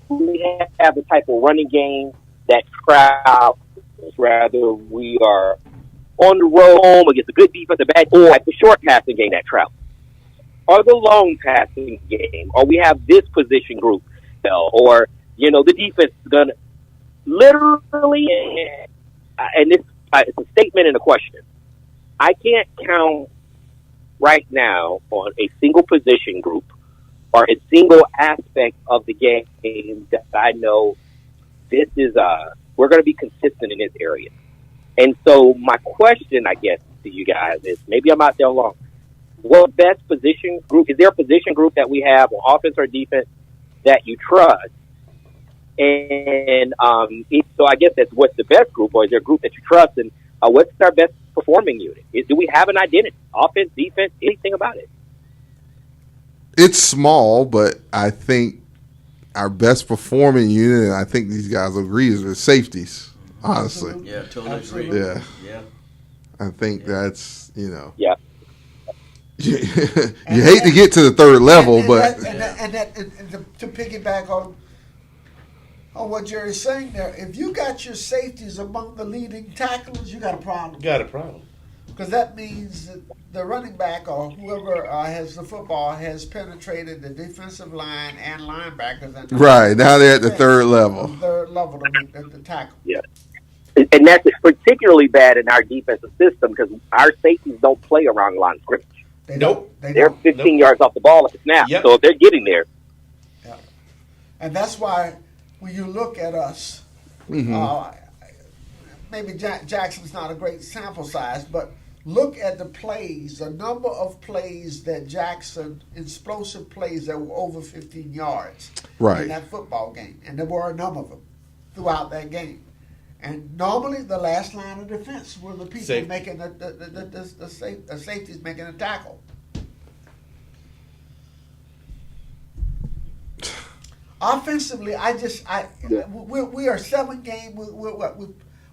S12: we have the type of running game that travels. Rather, we are on the road home against a good defense, a bad, or like the short passing game that travels. Or the long passing game, or we have this position group, or the defense is gonna literally, and it's a statement and a question. I can't count right now on a single position group or a single aspect of the game that I know this is we're going to be consistent in this area. And so my question, I guess, to you guys is, maybe I'm out there long. What best position group, is there a position group that we have on offense or defense that you trust? And so I guess that's what's the best group, or is there a group that you trust? And what's our best performing unit? Do we have an identity? Offense, defense, anything about it?
S2: It's small, but I think our best performing unit, and I think these guys agree, is the safeties, honestly.
S5: Yeah, totally agree.
S2: Yeah. I think that's,
S12: Yeah.
S2: You hate to get to the third level, but
S4: to piggyback on what Jerry's saying there, if you got your safeties among the leading tacklers, you got a problem.
S3: Got a problem.
S4: Because that means that the running back or whoever has the football has penetrated the defensive line and linebackers.
S2: Right, now they're at the third level.
S4: The tackle.
S12: Yeah. And that's particularly bad in our defensive system because our safeties don't play around the line of scrimmage.
S3: Nope.
S12: They're 15 yards off the ball at the snap. Yep. So if they're getting there.
S4: And that's why when you look at us, maybe Jackson's not a great sample size, but look at the plays, the number of plays that Jackson, explosive plays that were over 15 yards in that football game. And there were a number of them throughout that game. And normally the last line of defense were the people making the safeties making a tackle. Offensively, we are 7 games.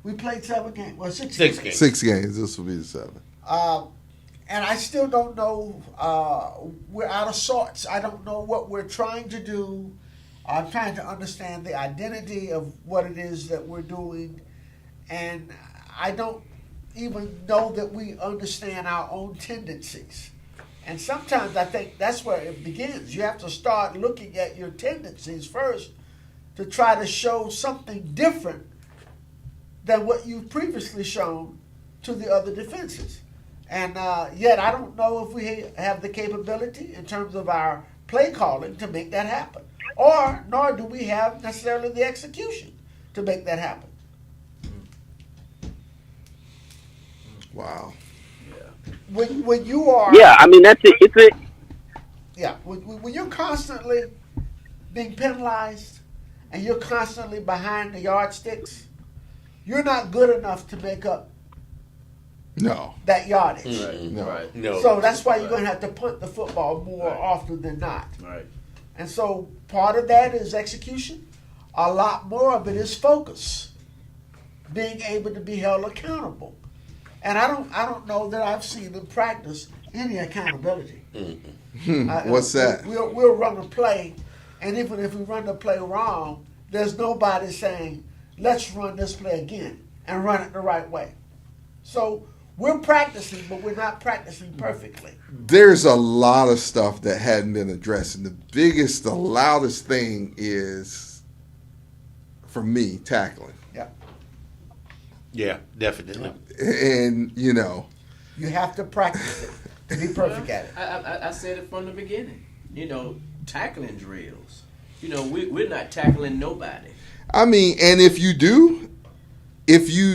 S4: We played 7 games. Well, 6 games.
S2: 6 games. This will be the 7.
S4: And I still don't know. We're out of sorts. I don't know what we're trying to do. I'm trying to understand the identity of what it is that we're doing, and I don't even know that we understand our own tendencies. And sometimes I think that's where it begins. You have to start looking at your tendencies first to try to show something different than what you've previously shown to the other defenses. And yet I don't know if we have the capability in terms of our play calling to make that happen. Nor do we have necessarily the execution to make that happen.
S2: Wow.
S4: When you are...
S12: Yeah, I mean, that's it. It's it.
S4: Yeah, when you're constantly being penalized and you're constantly behind the yardsticks, you're not good enough to make up that yardage.
S3: No.
S4: So that's why you're going to have to punt the football more often than not.
S5: Right.
S4: And so part of that is execution. A lot more of it is focus, being able to be held accountable. And I don't know that I've seen in practice any accountability.
S2: What's that?
S4: We'll run a play, and even if we run the play wrong, there's nobody saying, let's run this play again and run it the right way. So we're practicing, but we're not practicing perfectly.
S2: There's a lot of stuff that hadn't been addressed, and the loudest thing is, for me, tackling.
S3: Yeah, definitely.
S2: And,
S4: you have to practice it to be perfect at it.
S5: I said it from the beginning. Tackling drills. We're not tackling nobody.
S2: I mean, and if you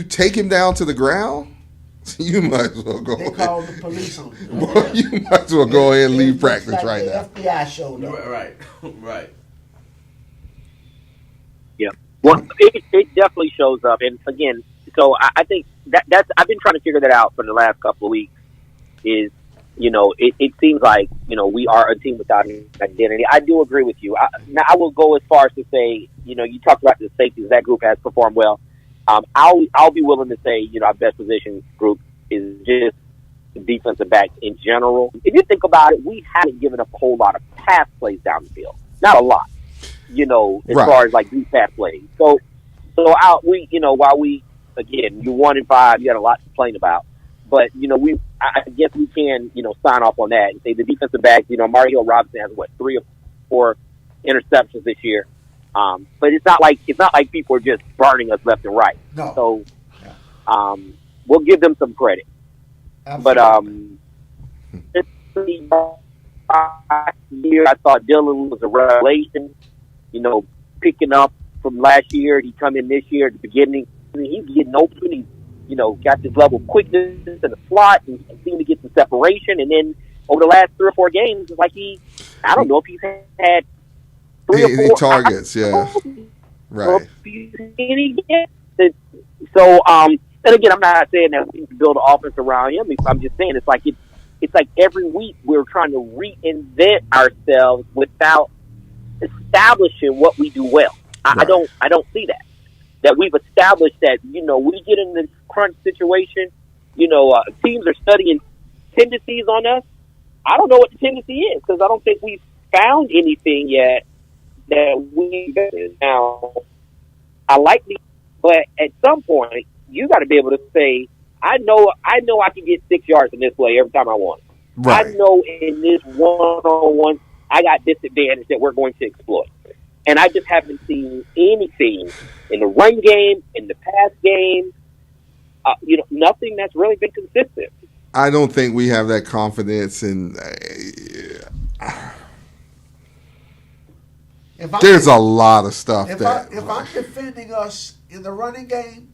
S2: take him down to the ground, you might as well go.
S4: They call the police on you.
S2: Well, you might as well go ahead and leave practice right now.
S4: FBI showed up.
S5: Right.
S12: Yeah. Well, it definitely shows up, and again. So I think that's I've been trying to figure that out for the last couple of weeks. It seems like we are a team without an identity. I do agree with you. I will go as far as to say you talked about the safeties. That group has performed well. I'll be willing to say our best position group is just the defensive backs in general. If you think about it, we haven't given up a whole lot of pass plays down the field. Not a lot. As far as like deep pass plays. So while we again, you're 1-5. You got a lot to complain about, but I guess we can sign off on that and say the defensive backs. Mario Robinson has 3 or 4 interceptions this year, but it's not like people are just burning us left and right.
S4: No.
S12: So, we'll give them some credit.
S4: Absolutely.
S12: But year I thought Dylan was a revelation. Picking up from last year, he come in this year at the beginning. He's getting open. He's, got this level of quickness in the slot and seemed to get some separation. And then over the last 3 or 4 games, it's like I don't know if he's had 3 or 4
S2: targets. Yeah, right.
S12: So, and again, I'm not saying that we can build an offense around him. I'm just saying it's like every week we're trying to reinvent ourselves without establishing what we do well. I don't see that. That we've established that, we get in this crunch situation, teams are studying tendencies on us. I don't know what the tendency is because I don't think we've found anything yet that we now. I like these, but at some point you got to be able to say, I know I can get 6 yards in this play every time I want it.
S2: Right.
S12: I know in this one-on-one I got this advantage that we're going to exploit. And I just haven't seen anything in the run game, in the pass game, nothing that's really been consistent.
S2: I don't think we have that confidence in. There's a lot of stuff
S4: if I'm defending us in the running game,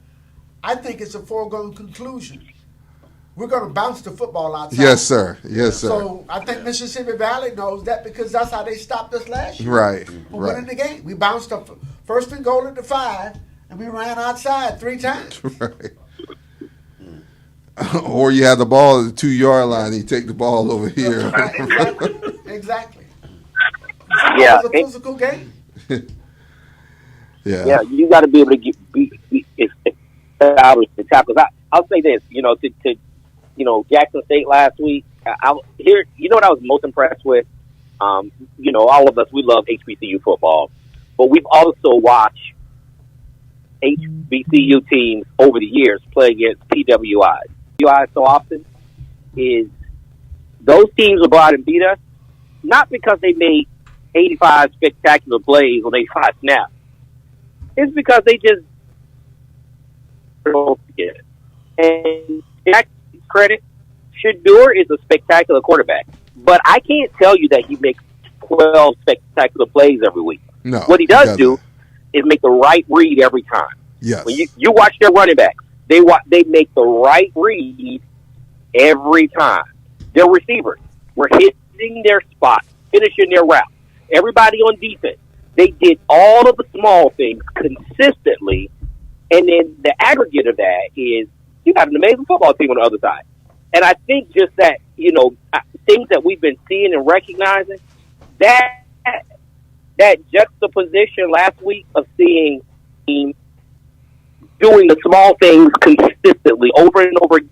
S4: I think it's a foregone conclusion. We're going to bounce the football outside.
S2: Yes, sir. Yes, sir.
S4: So I think Mississippi Valley knows that because that's how they stopped us last year.
S2: Right.
S4: We went in the game. We bounced up first and goal at the 5, and we ran outside 3 times.
S2: Right. Or you have the ball at the 2-yard line, and you take the ball over here.
S4: Right, exactly.
S12: Yeah.
S4: It was a physical game.
S12: Yeah, you got to be able to be out of the tackles. I'll say this, to Jackson State last week. What I was most impressed with. All of us, we love HBCU football, but we've also watched HBCU teams over the years play against PWIs. PWIs so often is those teams will go out and beat us, not because they made 85 spectacular plays on 85 snaps. It's because they just don't get it. And Jackson's credit, Shedeur is a spectacular quarterback, but I can't tell you that he makes 12 spectacular plays every week.
S2: No,
S12: what he does do is make the right read every time.
S2: Yes.
S12: When you watch their running backs, they make the right read every time. Their receivers were hitting their spots, finishing their routes. Everybody on defense, they did all of the small things consistently, and then the aggregate of that is you got an amazing football team on the other side. And I think just that, things that we've been seeing and recognizing, that juxtaposition last week of seeing teams doing the small things consistently over and over again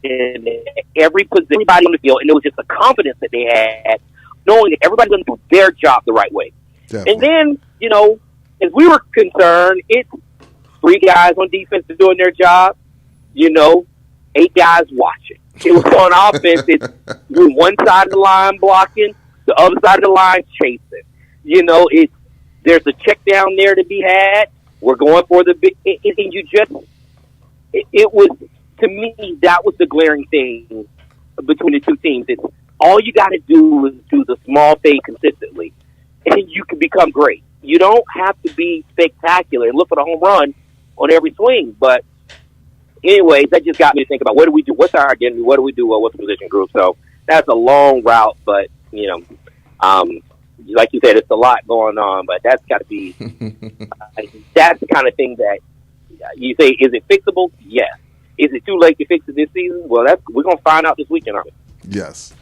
S12: in every position, everybody on the field, and it was just the confidence that they had, knowing that everybody's going to do their job the right way.
S2: Definitely.
S12: And then, as we were concerned, it's 3 guys on defense doing their job, 8 guys watching. It was on offense, it's one side of the line blocking, the other side of the line chasing. There's a check down there to be had. We're going for the big, and it was, to me, that was the glaring thing between the two teams. It's all you got to do is do the small thing consistently, and you can become great. You don't have to be spectacular and look for the home run on every swing. But anyways, that just got me to think about what do we do? What's our identity? What do we do? What's the position group? So that's a long route, but like you said, it's a lot going on. But that's got to be that's the kind of thing that you say. Is it fixable? Yes. Is it too late to fix it this season? Well, we're gonna find out this weekend, aren't we?
S2: Yes.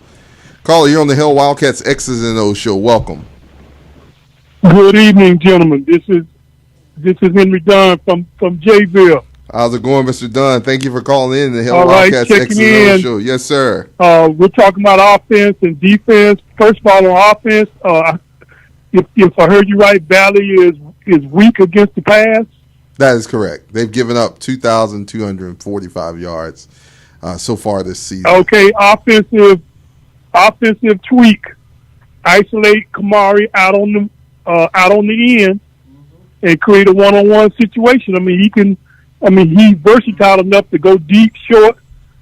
S2: Caller, you're on the Hill Wildcats X's and O's show. Welcome.
S13: Good evening, gentlemen. This is Henry Dunn from Jayville.
S2: How's it going, Mr. Dunn? Thank you for calling in the Hill
S13: All right,
S2: Wildcats
S13: checking
S2: X's and O's
S13: in.
S2: show. Yes, sir.
S13: We're talking about offense and defense. First of all, on offense, if I heard you right, Valley is weak against the pass.
S2: That is correct. They've given up 2,245 yards so far this season.
S13: Okay, offensive tweak. Isolate Kamari out on the end and create a one-on-one situation. He's versatile enough to go deep, short,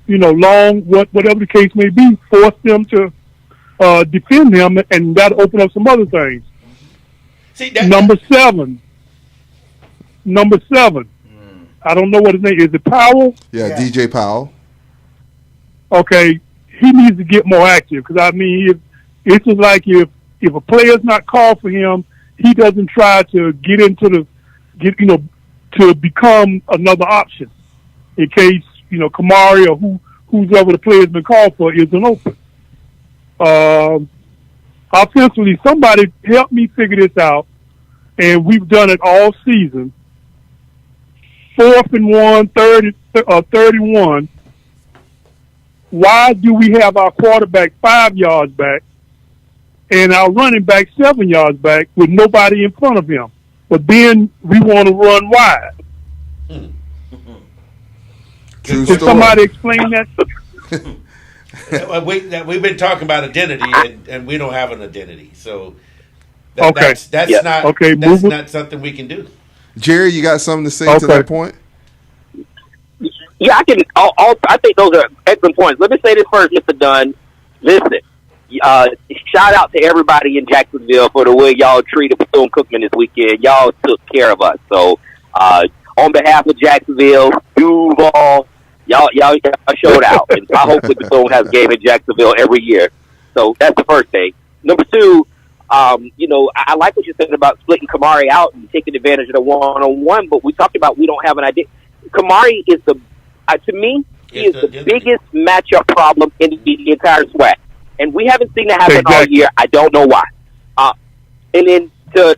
S13: long, whatever the case may be. Force them to defend him, and that'll open up some other things.
S3: See,
S13: Number seven. I don't know what his name is. Is it Powell?
S2: Yeah, DJ Powell.
S13: Okay, he needs to get more active because it's just like if a player's not called for him, he doesn't try to to become another option in case Kamari or whoever the player's been called for isn't open. Offensively, somebody help me figure this out, and we've done it all season. 4th and 1, 31. Why do we have our quarterback 5 yards back and our running back 7 yards back with nobody in front of him? But then we want to run wide.
S2: True
S13: Can
S2: story.
S13: somebody explain that?
S3: We've been talking about identity, and we don't have an identity. So
S13: Okay.
S3: that's not
S13: Okay,
S3: that's not something we can do.
S2: Jerry, you got something to say to
S13: Okay.
S2: that point?
S12: Yeah, I can. I think those are excellent points. Let me say this first, Mr. Dunn. Listen, shout out to everybody in Jacksonville for the way y'all treated Bethune Cookman this weekend. Y'all took care of us. So, on behalf of Jacksonville, Duval, y'all showed out. And I hope that Bethune has a game in Jacksonville every year. So that's the first thing. Number two, I like what you said about splitting Kamari out and taking advantage of the one-on-one, but we talked about we don't have an idea. Kamari is to me, he is the biggest matchup problem in the entire SWAC. And we haven't seen that happen all year. I don't know why. And then the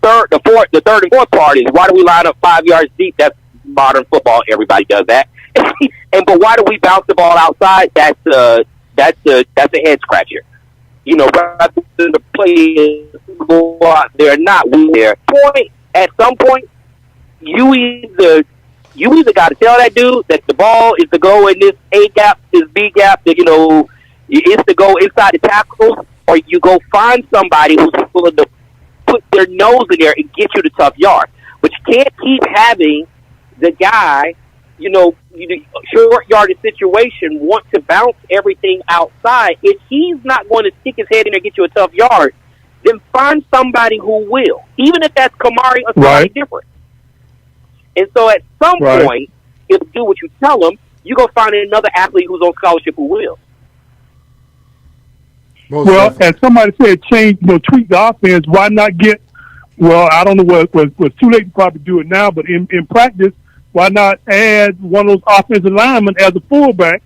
S12: third and fourth part is, why do we line up 5 yards deep? That's modern football. Everybody does that. But why do we bounce the ball outside? That's a head scratcher. Rather than the players go out there, not we there. At some point, you either got to tell that dude that the ball is to go in this A gap, this B gap, that it's to go inside the tackles, or you go find somebody who's willing to put their nose in there and get you the tough yard. But you can't keep having the guy, short yardage situation, want to bounce everything outside. If he's not going to stick his head in there and get you a tough yard, then find somebody who will, even if that's Kamari or somebody different. And so at some point, if you do what you tell them, you go find another athlete who's on scholarship who will.
S13: Well, as somebody said, tweak the offense. Why not get? Well, I don't know what was too late to probably do it now, but in practice, why not add one of those offensive linemen as a fullback?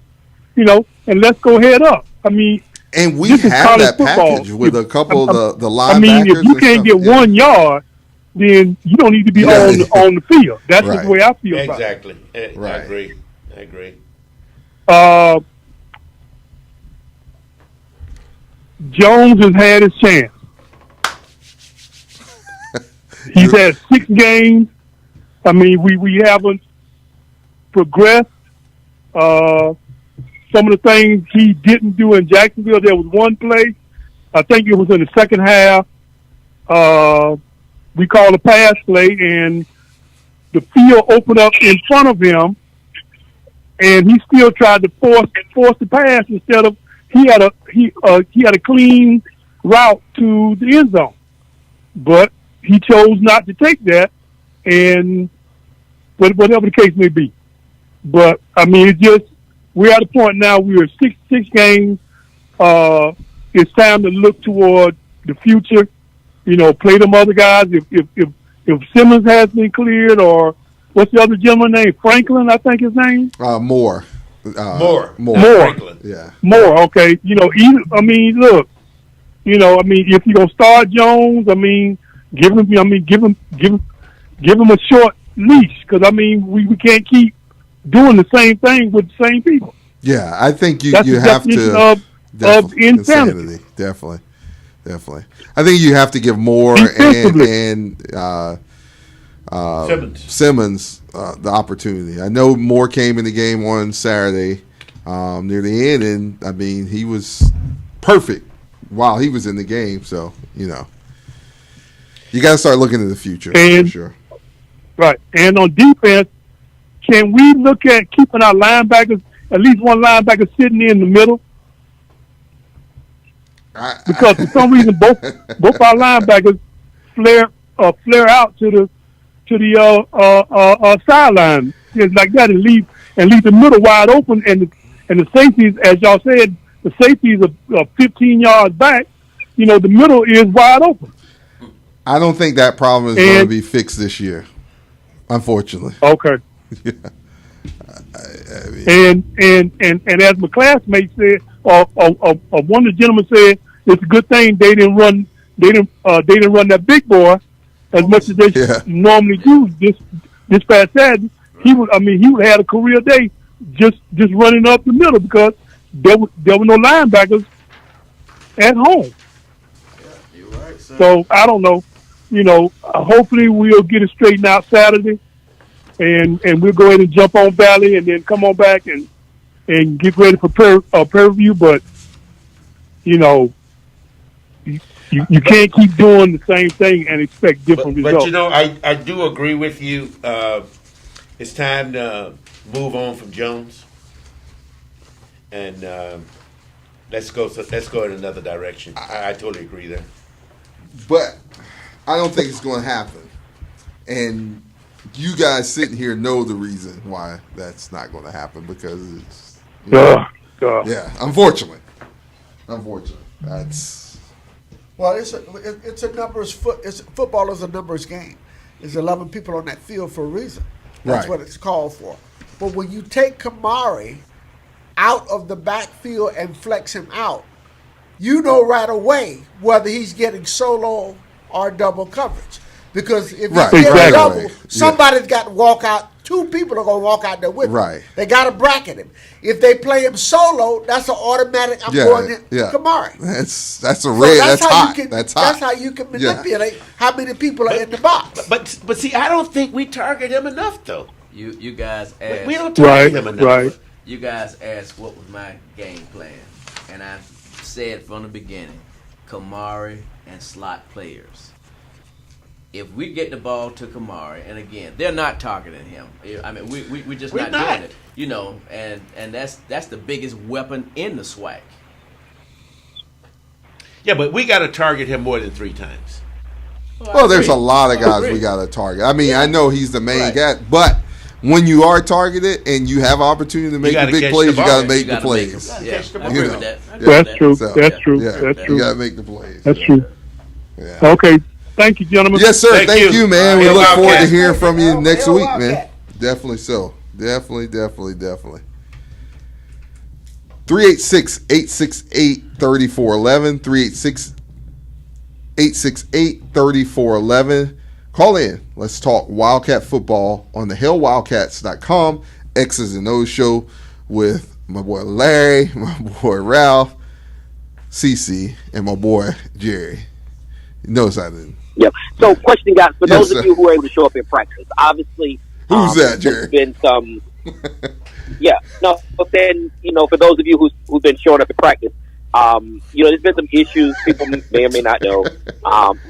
S13: And let's go head up. I mean,
S2: and we have that package with a couple of the linebackers.
S13: I mean, if you can't get 1 yard, then you don't need to be on the field. That's just the way I feel about it.
S3: Exactly. I agree.
S13: Jones has had his chance. He's had 6 games. I mean, we haven't progressed. Some of the things he didn't do in Jacksonville, there was one play, I think it was in the second half, we called a pass play, and the field opened up in front of him, and he still tried to force the pass instead of he had a clean route to the end zone, but he chose not to take that, and whatever the case may be. But I mean, it's just we're at a point now. We are six games. It's time to look toward the future. Play them other guys. If Simmons has been cleared, or what's the other gentleman name? Franklin, I think his name.
S2: Moore.
S3: Moore.
S2: Franklin. Yeah.
S13: Moore. Okay. Look. If you're gonna start Jones, give him a short leash, because we can't keep doing the same thing with the same people.
S2: Yeah, I think you
S13: That's
S2: have
S13: to of insanity.
S2: Definitely. I think you have to give Moore and Simmons the opportunity. I know Moore came in the game on Saturday near the end, and he was perfect while he was in the game. So you got to start looking to the future for sure.
S13: Right, and on defense, can we look at keeping our linebackers, at least one linebacker sitting in the middle? Because for some reason, both our linebackers flare out to the sideline, just like that, and leave the middle wide open, and the safeties, as y'all said, the safeties are 15 yards back. The middle is wide open.
S2: I don't think that problem is going to be fixed this year, unfortunately.
S13: Okay.
S2: Yeah.
S13: And as my classmate said, or one of the gentlemen said, it's a good thing they didn't run that big boy as much as they normally do. This past Saturday, he would have had a career day just running up the middle, because there were no linebackers at home.
S3: Yeah, you're right, son.
S13: So I don't know. Hopefully we'll get it straightened out Saturday, and we'll go ahead and jump on Valley, and then come on back and get ready for pay-per-view. But you can't keep doing the same thing and expect different results.
S3: But I do agree with you. It's time to move on from Jones, and Let's go in another direction. I totally agree there.
S2: But I don't think it's going to happen. And you guys sitting here know the reason why that's not going to happen because it's yeah, unfortunately, that's
S4: it's a numbers football is a numbers game. There's 11 people on that field for a reason. That's what it's called for. But when you take Kamari out of the backfield and flex him out, you know right away whether he's getting solo or double coverage. Because if he's getting double, somebody's got to walk out. Two people are going to walk out there with him. They got to bracket him. If they play him solo, that's an automatic. I'm going to Kamari.
S2: That's a red. That's hot. That's hot.
S4: That's how you can manipulate how many people are in the box.
S3: But see, I don't think we target him enough, though.
S5: You guys asked.
S3: We don't target him enough.
S13: Right.
S5: You guys asked what was my game plan, and I said from the beginning, Kamari and slot players. If we get the ball to Kamari, and again, they're not targeting him. I mean, we're just not doing it. You know, and that's the biggest weapon in the SWAC.
S3: Yeah, but we got to target him more than 3 times.
S2: Well, there's a lot of guys we got to target. I mean, I know he's the main guy, but when you are targeted and you have opportunity to make the big plays, you got to make the plays.
S5: I agree with that.
S13: That's true. That's true. That's true.
S2: You got to make the plays.
S13: That's true.
S2: Yeah.
S13: Okay. Thank you, gentlemen.
S2: Yes, sir. Thank you, man. We look forward to hearing from you next week, man. Definitely so. Definitely. 386-868-3411. 386-868-3411. Call in. Let's talk Wildcat football on the hillwildcats.com. X's and O's show with my boy Larry, my boy Ralph, CC, and my boy Jerry. You notice I didn't.
S12: Yep. So, question, guys, for those of you who were able to show up in practice, obviously,
S2: who's that, Jerry?
S12: There's been some. But then, for those of you who've been showing up in practice, there's been some issues people may or may not know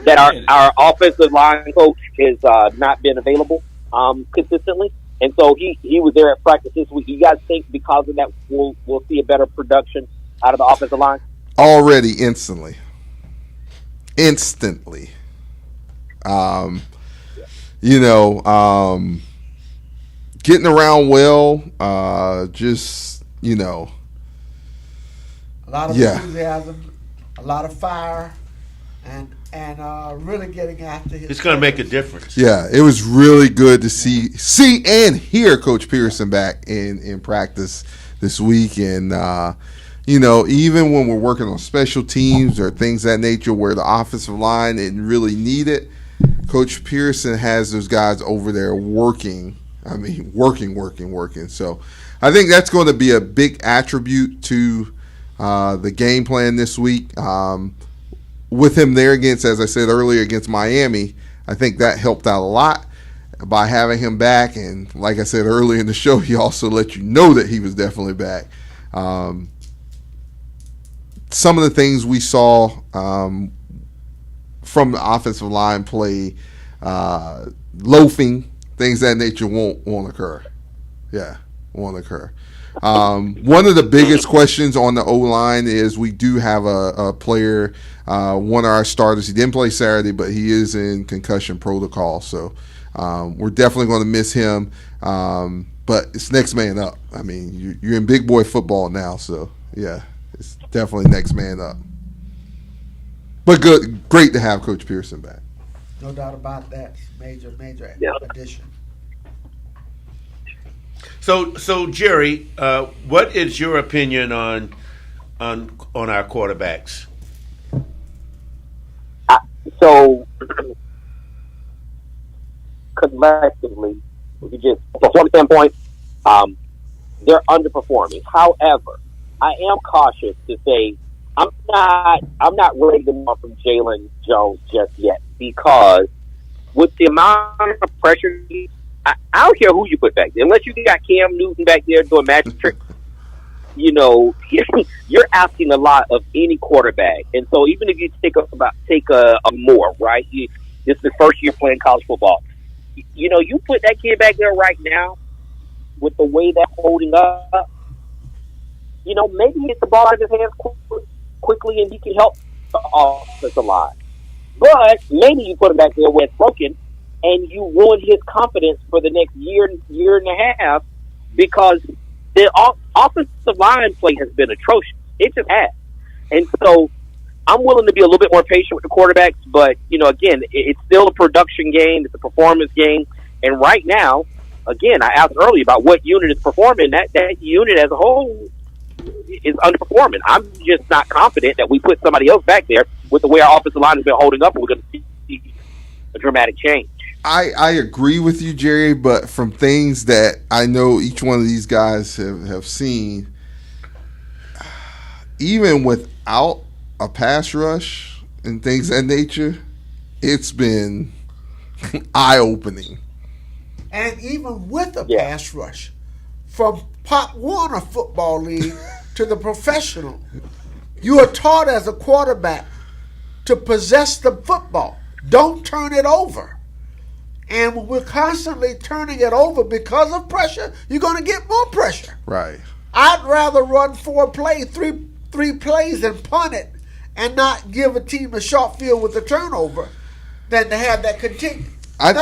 S12: that our offensive line coach has not been available consistently, and so he was there at practice this week. You guys think because of that we'll see a better production out of the offensive line?
S2: Already, instantly. Getting around well,
S4: a lot of enthusiasm, a lot of fire, and really getting after his.
S3: It's going to make a difference.
S2: Yeah, it was really good to see and hear Coach Pearson back in practice this week, and even when we're working on special teams or things of that nature where the offensive line didn't really need it, Coach Pearson has those guys over there working. I mean, working. So I think that's going to be a big attribute to the game plan this week. With him there against, as I said earlier, against Miami, I think that helped out a lot by having him back. And like I said earlier in the show, he also let you know that he was definitely back. Some of the things we saw from the offensive line play, loafing, things of that nature won't occur. Yeah, won't occur. One of the biggest questions on the O-line is we do have a player, one of our starters. He didn't play Saturday, but he is in concussion protocol. So we're definitely going to miss him. But it's next man up. I mean, you're in big boy football now. So, yeah, it's definitely next man up. But great to have Coach Pearson back.
S4: No doubt about that. Major addition.
S3: So Jerry, what is your opinion on our quarterbacks?
S12: So collectively, if you just performance standpoint, they're underperforming. However, I am cautious to say I'm not ready to move from Jalen Jones just yet, because with the amount of pressure, I don't care who you put back there, unless you got Cam Newton back there doing magic tricks. You're asking a lot of any quarterback, and so even if you take a more, right? This is the first year playing college football. You put that kid back there right now with the way that's holding up. maybe he gets the ball out of his hands quickly and he can help the offensive line. But maybe you put him back there where it's broken and you ruin his confidence for the next year and a half because the offensive line play has been atrocious. It just has. And so I'm willing to be a little bit more patient with the quarterbacks, but, again, it's still a production game. It's a performance game. And right now, again, I asked earlier about what unit is performing. That unit as a whole is underperforming. I'm just not confident that we put somebody else back there with the way our offensive line has been holding up, and we're going to see a dramatic change.
S2: I agree with you, Jerry, but from things that I know each one of these guys have seen, even without a pass rush and things of that nature, it's been eye-opening.
S4: And even with a pass rush, from Pop Warner Football League to the professional, you are taught as a quarterback to possess the football. Don't turn it over. And when we're constantly turning it over because of pressure, you're going to get more pressure.
S2: Right.
S4: I'd rather run three plays and punt it and not give a team a short field with a turnover than to have that continue. I've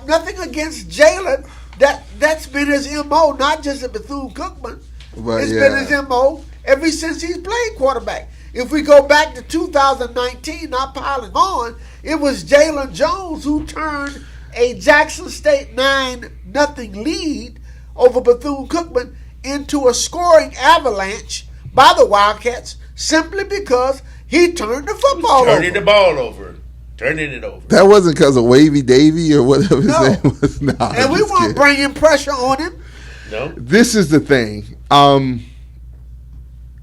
S4: nothing against Jalen. That's been his MO, not just at Bethune-Cookman. It's been his MO ever since he's played quarterback. If we go back to 2019, not piling on, it was Jalen Jones who turned a Jackson State 9-0 lead over Bethune-Cookman into a scoring avalanche by the Wildcats simply because he turned the football over.
S3: Turning the ball over. Turning it over.
S2: That wasn't because of Wavy Davy or whatever his name was. Nah,
S4: and we weren't bringing pressure on him.
S3: No.
S2: This is the thing.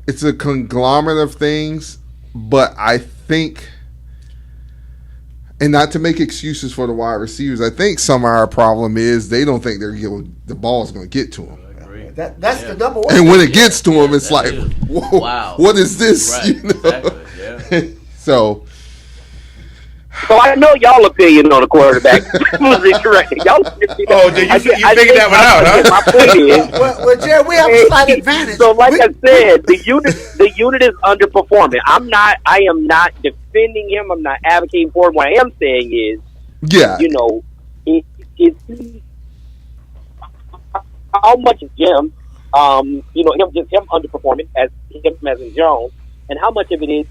S2: It's a conglomerate of things, but I think, and not to make excuses for the wide receivers, I think some of our problem is they don't think the ball is going to get to them.
S4: That's the number one.
S2: And when it gets to them, it's like, whoa,
S5: wow,
S2: what is this?
S5: Right, exactly. Yeah.
S2: So
S12: I know y'all opinion on the quarterback was incorrect. Y'all,
S3: you figured that one out, huh?
S12: My point is,
S4: well, Jerry, we have a slight advantage.
S12: So, like I said, the unit is underperforming. I am not defending him. I'm not advocating for him. What I am saying is, it's how much is Jim, him underperforming as in Jones, and how much of it is,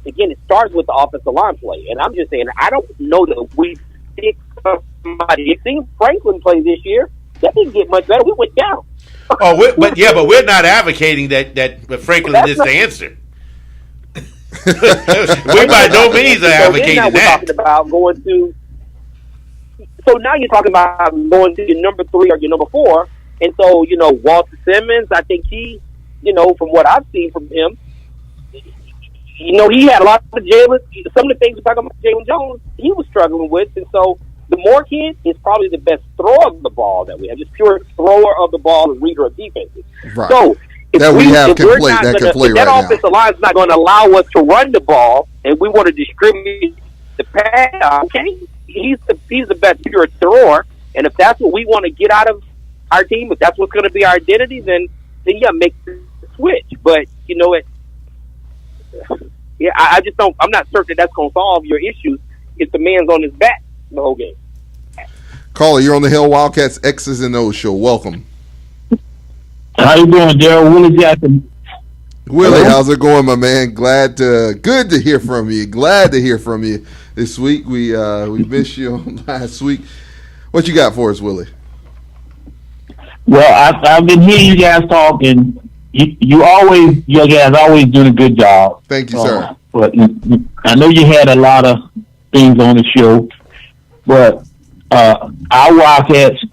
S12: again, it starts with the offensive line play. And I'm just saying, I don't know that we pick somebody. It seems Franklin play this year. That didn't get much better. We went down.
S3: But we're not advocating that Franklin is the answer. We by no means are advocating that.
S12: Talking about going to. So now you're talking about going to your number 3 or your number 4, and so Walter Simmons. I think he, from what I've seen from him. He had a lot of Jalen. Some of the things we're talking about Jalen Jones, he was struggling with. And so the Moore kid is probably the best thrower of the ball that we have, just pure thrower of the ball and reader of defenses.
S2: Right.
S12: So if
S2: that
S12: that offensive line is not going to allow us to run the ball, and we want to distribute the pass, okay, he's the best pure thrower. And if that's what we want to get out of our team, if that's what's going to be our identity, then make the switch. But I just don't. I'm not certain that's going to solve your issues if the man's on his back the whole game.
S2: Caller, you're on the Hill Wildcats X's and O's show. Welcome.
S14: How you doing, Daryl? Willie Jackson.
S2: Willie, how's it going, my man? Good to hear from you. Glad to hear from you this week. We missed you last week. What you got for us, Willie?
S14: Well, I've been hearing you guys talk, and you guys always doing a good job.
S2: Thank you, sir.
S14: But I know you had a lot of things on the show, but our Wildcats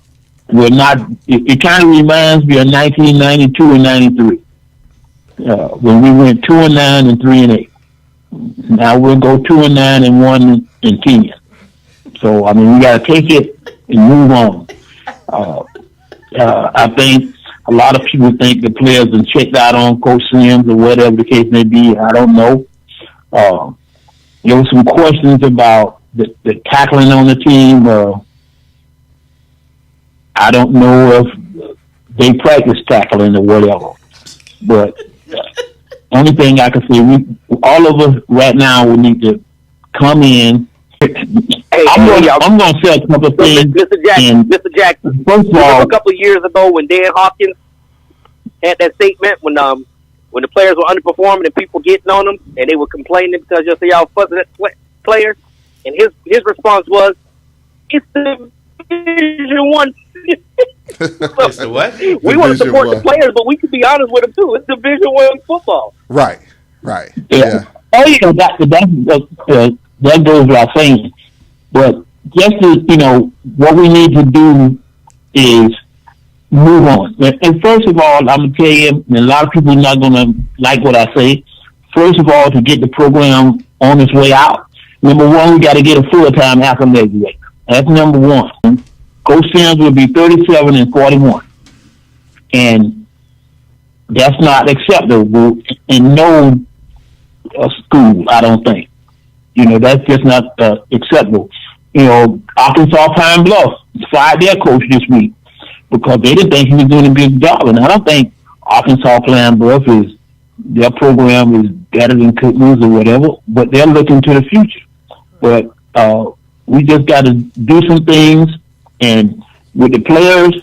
S14: were not. It kind of reminds me of 1992 and 93 when we went 2-9 and 3-8. Now we'll go 2-9 and 1-10. So I mean, we got to take it and move on. I think a lot of people think the players have checked out on Coach Sims or whatever the case may be. I don't know. There were some questions about the tackling on the team. I don't know if they practice tackling or whatever. But only thing I can say, all of us right now, we need to come in. I'm going to say a couple of things.
S12: Mr. Jackson,
S14: first of all,
S12: a couple of years ago when Dan Hopkins had that statement when the players were underperforming and people getting on them and they were complaining because just y'all fussing at players, and his response was, "It's the Division One."
S3: It's the what?
S12: We want to support the players, but we can be honest with them too. It's Division One football.
S2: Right.
S14: Yeah. Oh yeah, that goes without saying. But just to, what we need to do is move on. And first of all, I'm gonna tell you, and a lot of people are not gonna like what I say. First of all, to get the program on its way out, number one, we got to get a full-time athletic director. That's number one. Coach Sims will be 37 and 41, and that's not acceptable in no school. I don't think. That's just not acceptable. Arkansas Pine Bluff fired their coach this week because they didn't think he was doing a good job, and I don't think Arkansas Pine Bluff their program is better than Cookman or whatever, but they're looking to the future. But we just got to do some things, and with the players,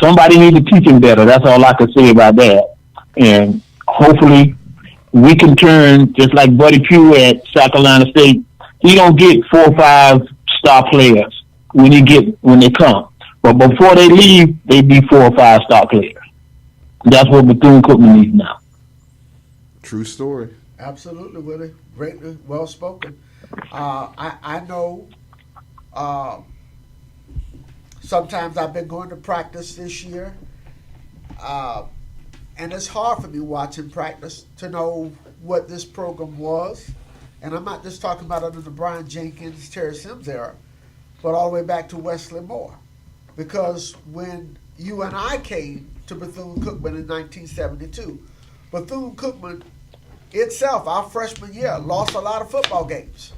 S14: somebody needs to teach them better. That's all I can say about that. And hopefully we can turn, just like Buddy Pugh at South Carolina State, he don't get 4 or 5 star players when they come. But before they leave, they be 4 or 5 star players. That's what Bethune-Cookman needs now.
S2: True story.
S4: Absolutely, Willie. Greatly well spoken. I know sometimes I've been going to practice this year, and it's hard for me watching practice to know what this program was. And I'm not just talking about under the Brian Jenkins, Terry Sims era, but all the way back to Wesley Moore. Because when you and I came to Bethune-Cookman in 1972, Bethune-Cookman itself, our freshman year, lost a lot of football games.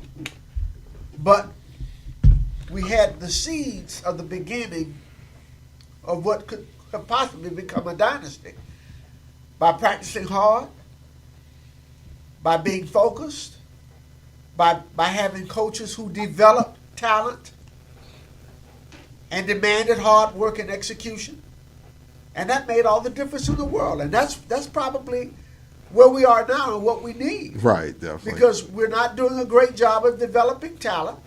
S4: But we had the seeds of the beginning of what could have possibly become a dynasty. By practicing hard, by being focused, by having coaches who developed talent and demanded hard work and execution. And that made all the difference in the world. And that's probably where we are now and what we need.
S2: Right, definitely.
S4: Because we're not doing a great job of developing talent.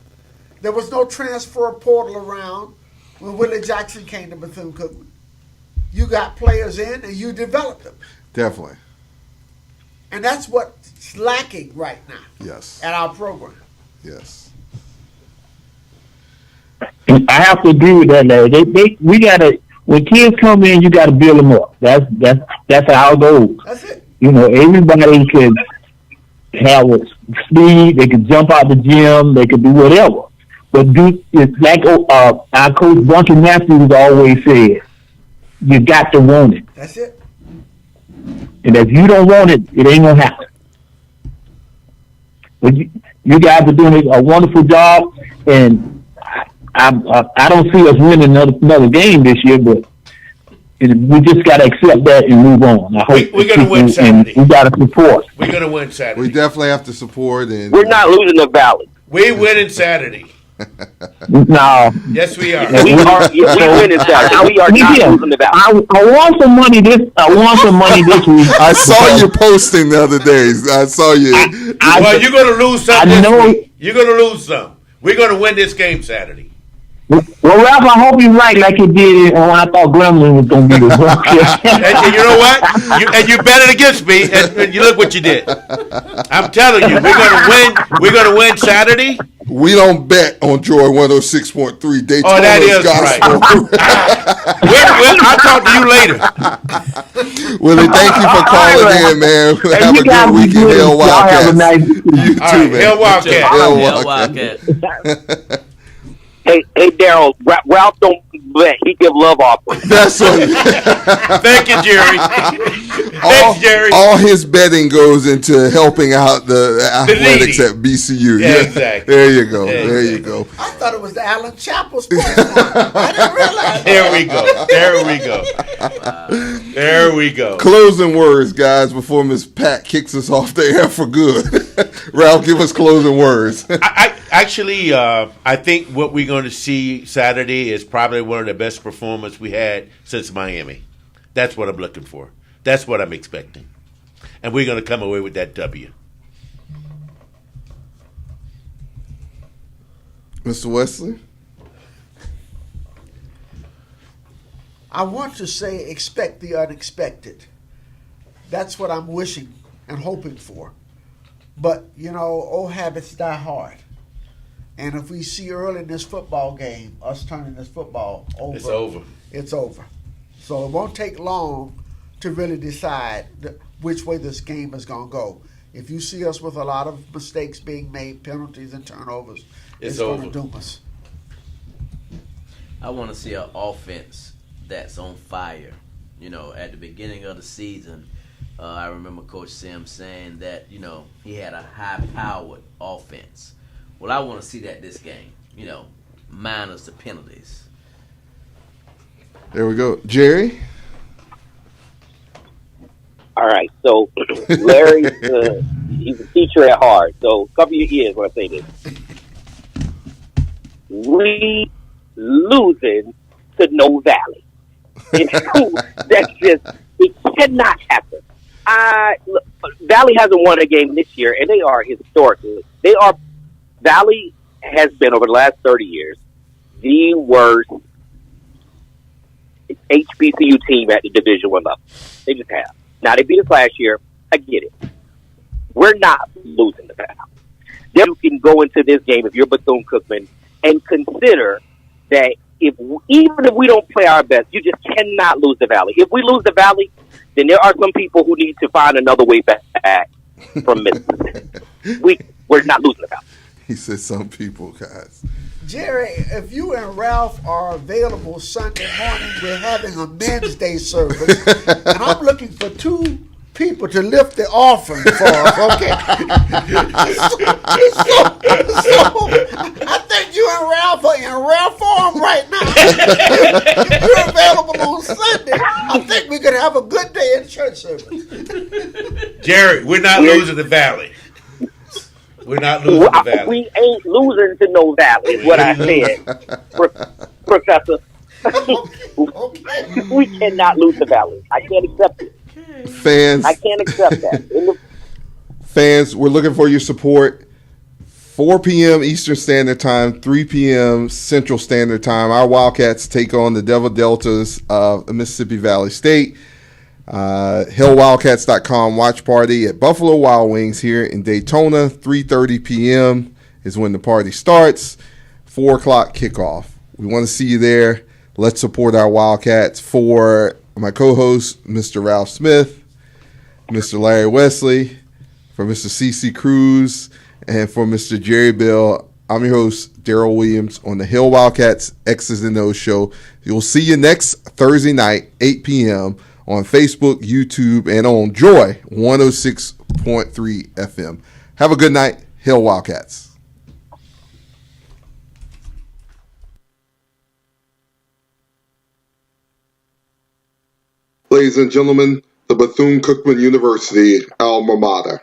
S4: There was no transfer portal around when Willie Jackson came to Bethune-Cookman. You got players in and you developed them.
S2: Definitely.
S4: And that's what's lacking right now.
S2: Yes.
S4: At our program.
S2: Yes.
S14: I have to agree with that, Larry. We gotta, when kids come in, you gotta build them up. That's how it goes.
S4: That's it.
S14: Everybody could have a speed. They could jump out the gym. They could do whatever. But it's like our coach Bunky Matthews always said, you got to want it.
S4: That's it.
S14: And if you don't want it, it ain't gonna happen. But you guys are doing a wonderful job, and I don't see us winning another game this year, but we just got to accept that and move on. I hope
S3: we're going to win Saturday.
S14: We got to support.
S3: We're going to win Saturday.
S2: We definitely have to support. And
S12: we're not losing the Valley.
S3: We winning Saturday.
S14: No.
S3: Yes, we are.
S12: We winning Saturday. We are not losing the Valley.
S14: I won some money this week.
S2: I saw you posting the other days. I saw you.
S3: Well, you're going to lose some this week. You're going to lose some. We're going to win this game Saturday.
S14: Well, Ralph, I hope you're right, like you did when I thought Gremlin was going to be the
S3: and you know what? You bet it against me, and you look what you did. I'm telling you, we're going to win. We're going to win Saturday.
S2: We don't bet on Joy 106.3 Daytona.
S3: Oh, that is right. I'll talk to you later.
S2: Willie, thank you for calling in, man. Have a good weekend, Hell Wildcats. You too, man.
S3: Hell Wildcats.
S5: Hell Wildcats.
S12: Hey, Daryl, Ralph don't bet. He give love offerings.
S2: That's what.
S3: Thank you, Jerry. Thanks, Jerry.
S2: All his betting goes into helping out the athletics at BCU.
S3: Yeah, exactly.
S2: There you go.
S3: Yeah,
S2: there you go.
S4: I thought it was the Allen Chapel Sports. I didn't realize.
S3: There we go. There we go.
S2: Closing words, guys, before Miss Pat kicks us off the air for good. Ralph, give us closing words.
S3: I think what we're going to see Saturday is probably one of the best performances we had since Miami. That's what I'm looking for. That's what I'm expecting. And we're going to come away with that W.
S2: Mr. Wesley?
S4: I want to say expect the unexpected. That's what I'm wishing and hoping for. But, old habits die hard. And if we see early in this football game, us turning this football over.
S3: It's over.
S4: It's over. So it won't take long to really decide which way this game is going to go. If you see us with a lot of mistakes being made, penalties and turnovers, it's going to doom us.
S5: I want to see an offense that's on fire. At the beginning of the season, I remember Coach Sims saying that, he had a high-powered offense. Well, I want to see that this game, minus the penalties.
S2: There we go. Jerry?
S12: All right, so Larry, he's a teacher at heart, so cover your ears when I say this. We losing to No Valley. That's just, it cannot happen. Look, Valley hasn't won a game this year, and they are historically. Valley has been, over the last 30 years, the worst HBCU team at the Division I level. They just have. Now, they beat us last year. I get it. We're not losing the battle. Then you can go into this game, if you're Bethune-Cookman, and consider that even if we don't play our best, you just cannot lose the Valley. If we lose the Valley, then there are some people who need to find another way back from Mississippi. We're not losing the Valley.
S2: He said some people, guys.
S4: Jerry, if you and Ralph are available Sunday morning, we're having a Men's Day service, and I'm looking for 2 people to lift the offering for us, okay? so I think you and Ralph are in rare form right now. If you're available on Sunday, I think we could have a good day in church service.
S3: Jerry, we're not losing the Valley. We're not losing the Valley.
S12: We ain't losing to No Valley, is what I said, Professor. We cannot lose the Valley. I can't accept it.
S2: Fans,
S12: I can't accept that.
S2: Fans, we're looking for your support. 4 p.m. Eastern Standard Time, 3 p.m. Central Standard Time. Our Wildcats take on the Devil Deltas of Mississippi Valley State. HillWildcats.com watch party at Buffalo Wild Wings here in Daytona. 3:30 p.m. is when the party starts. 4 o'clock kickoff. We want to see you there. Let's support our Wildcats. For my co-host, Mr. Ralph Smith, Mr. Larry Wesley, for Mr. CC Cruse, and for Mr. Jerry Bell, I'm your host, Darold Williams, on the Hill Wildcats X's and O's show. You'll see you next Thursday night, 8 p.m. on Facebook, YouTube, and on Joy 106.3 FM. Have a good night, Hill Wildcats. Ladies and gentlemen, the Bethune-Cookman University alma mater.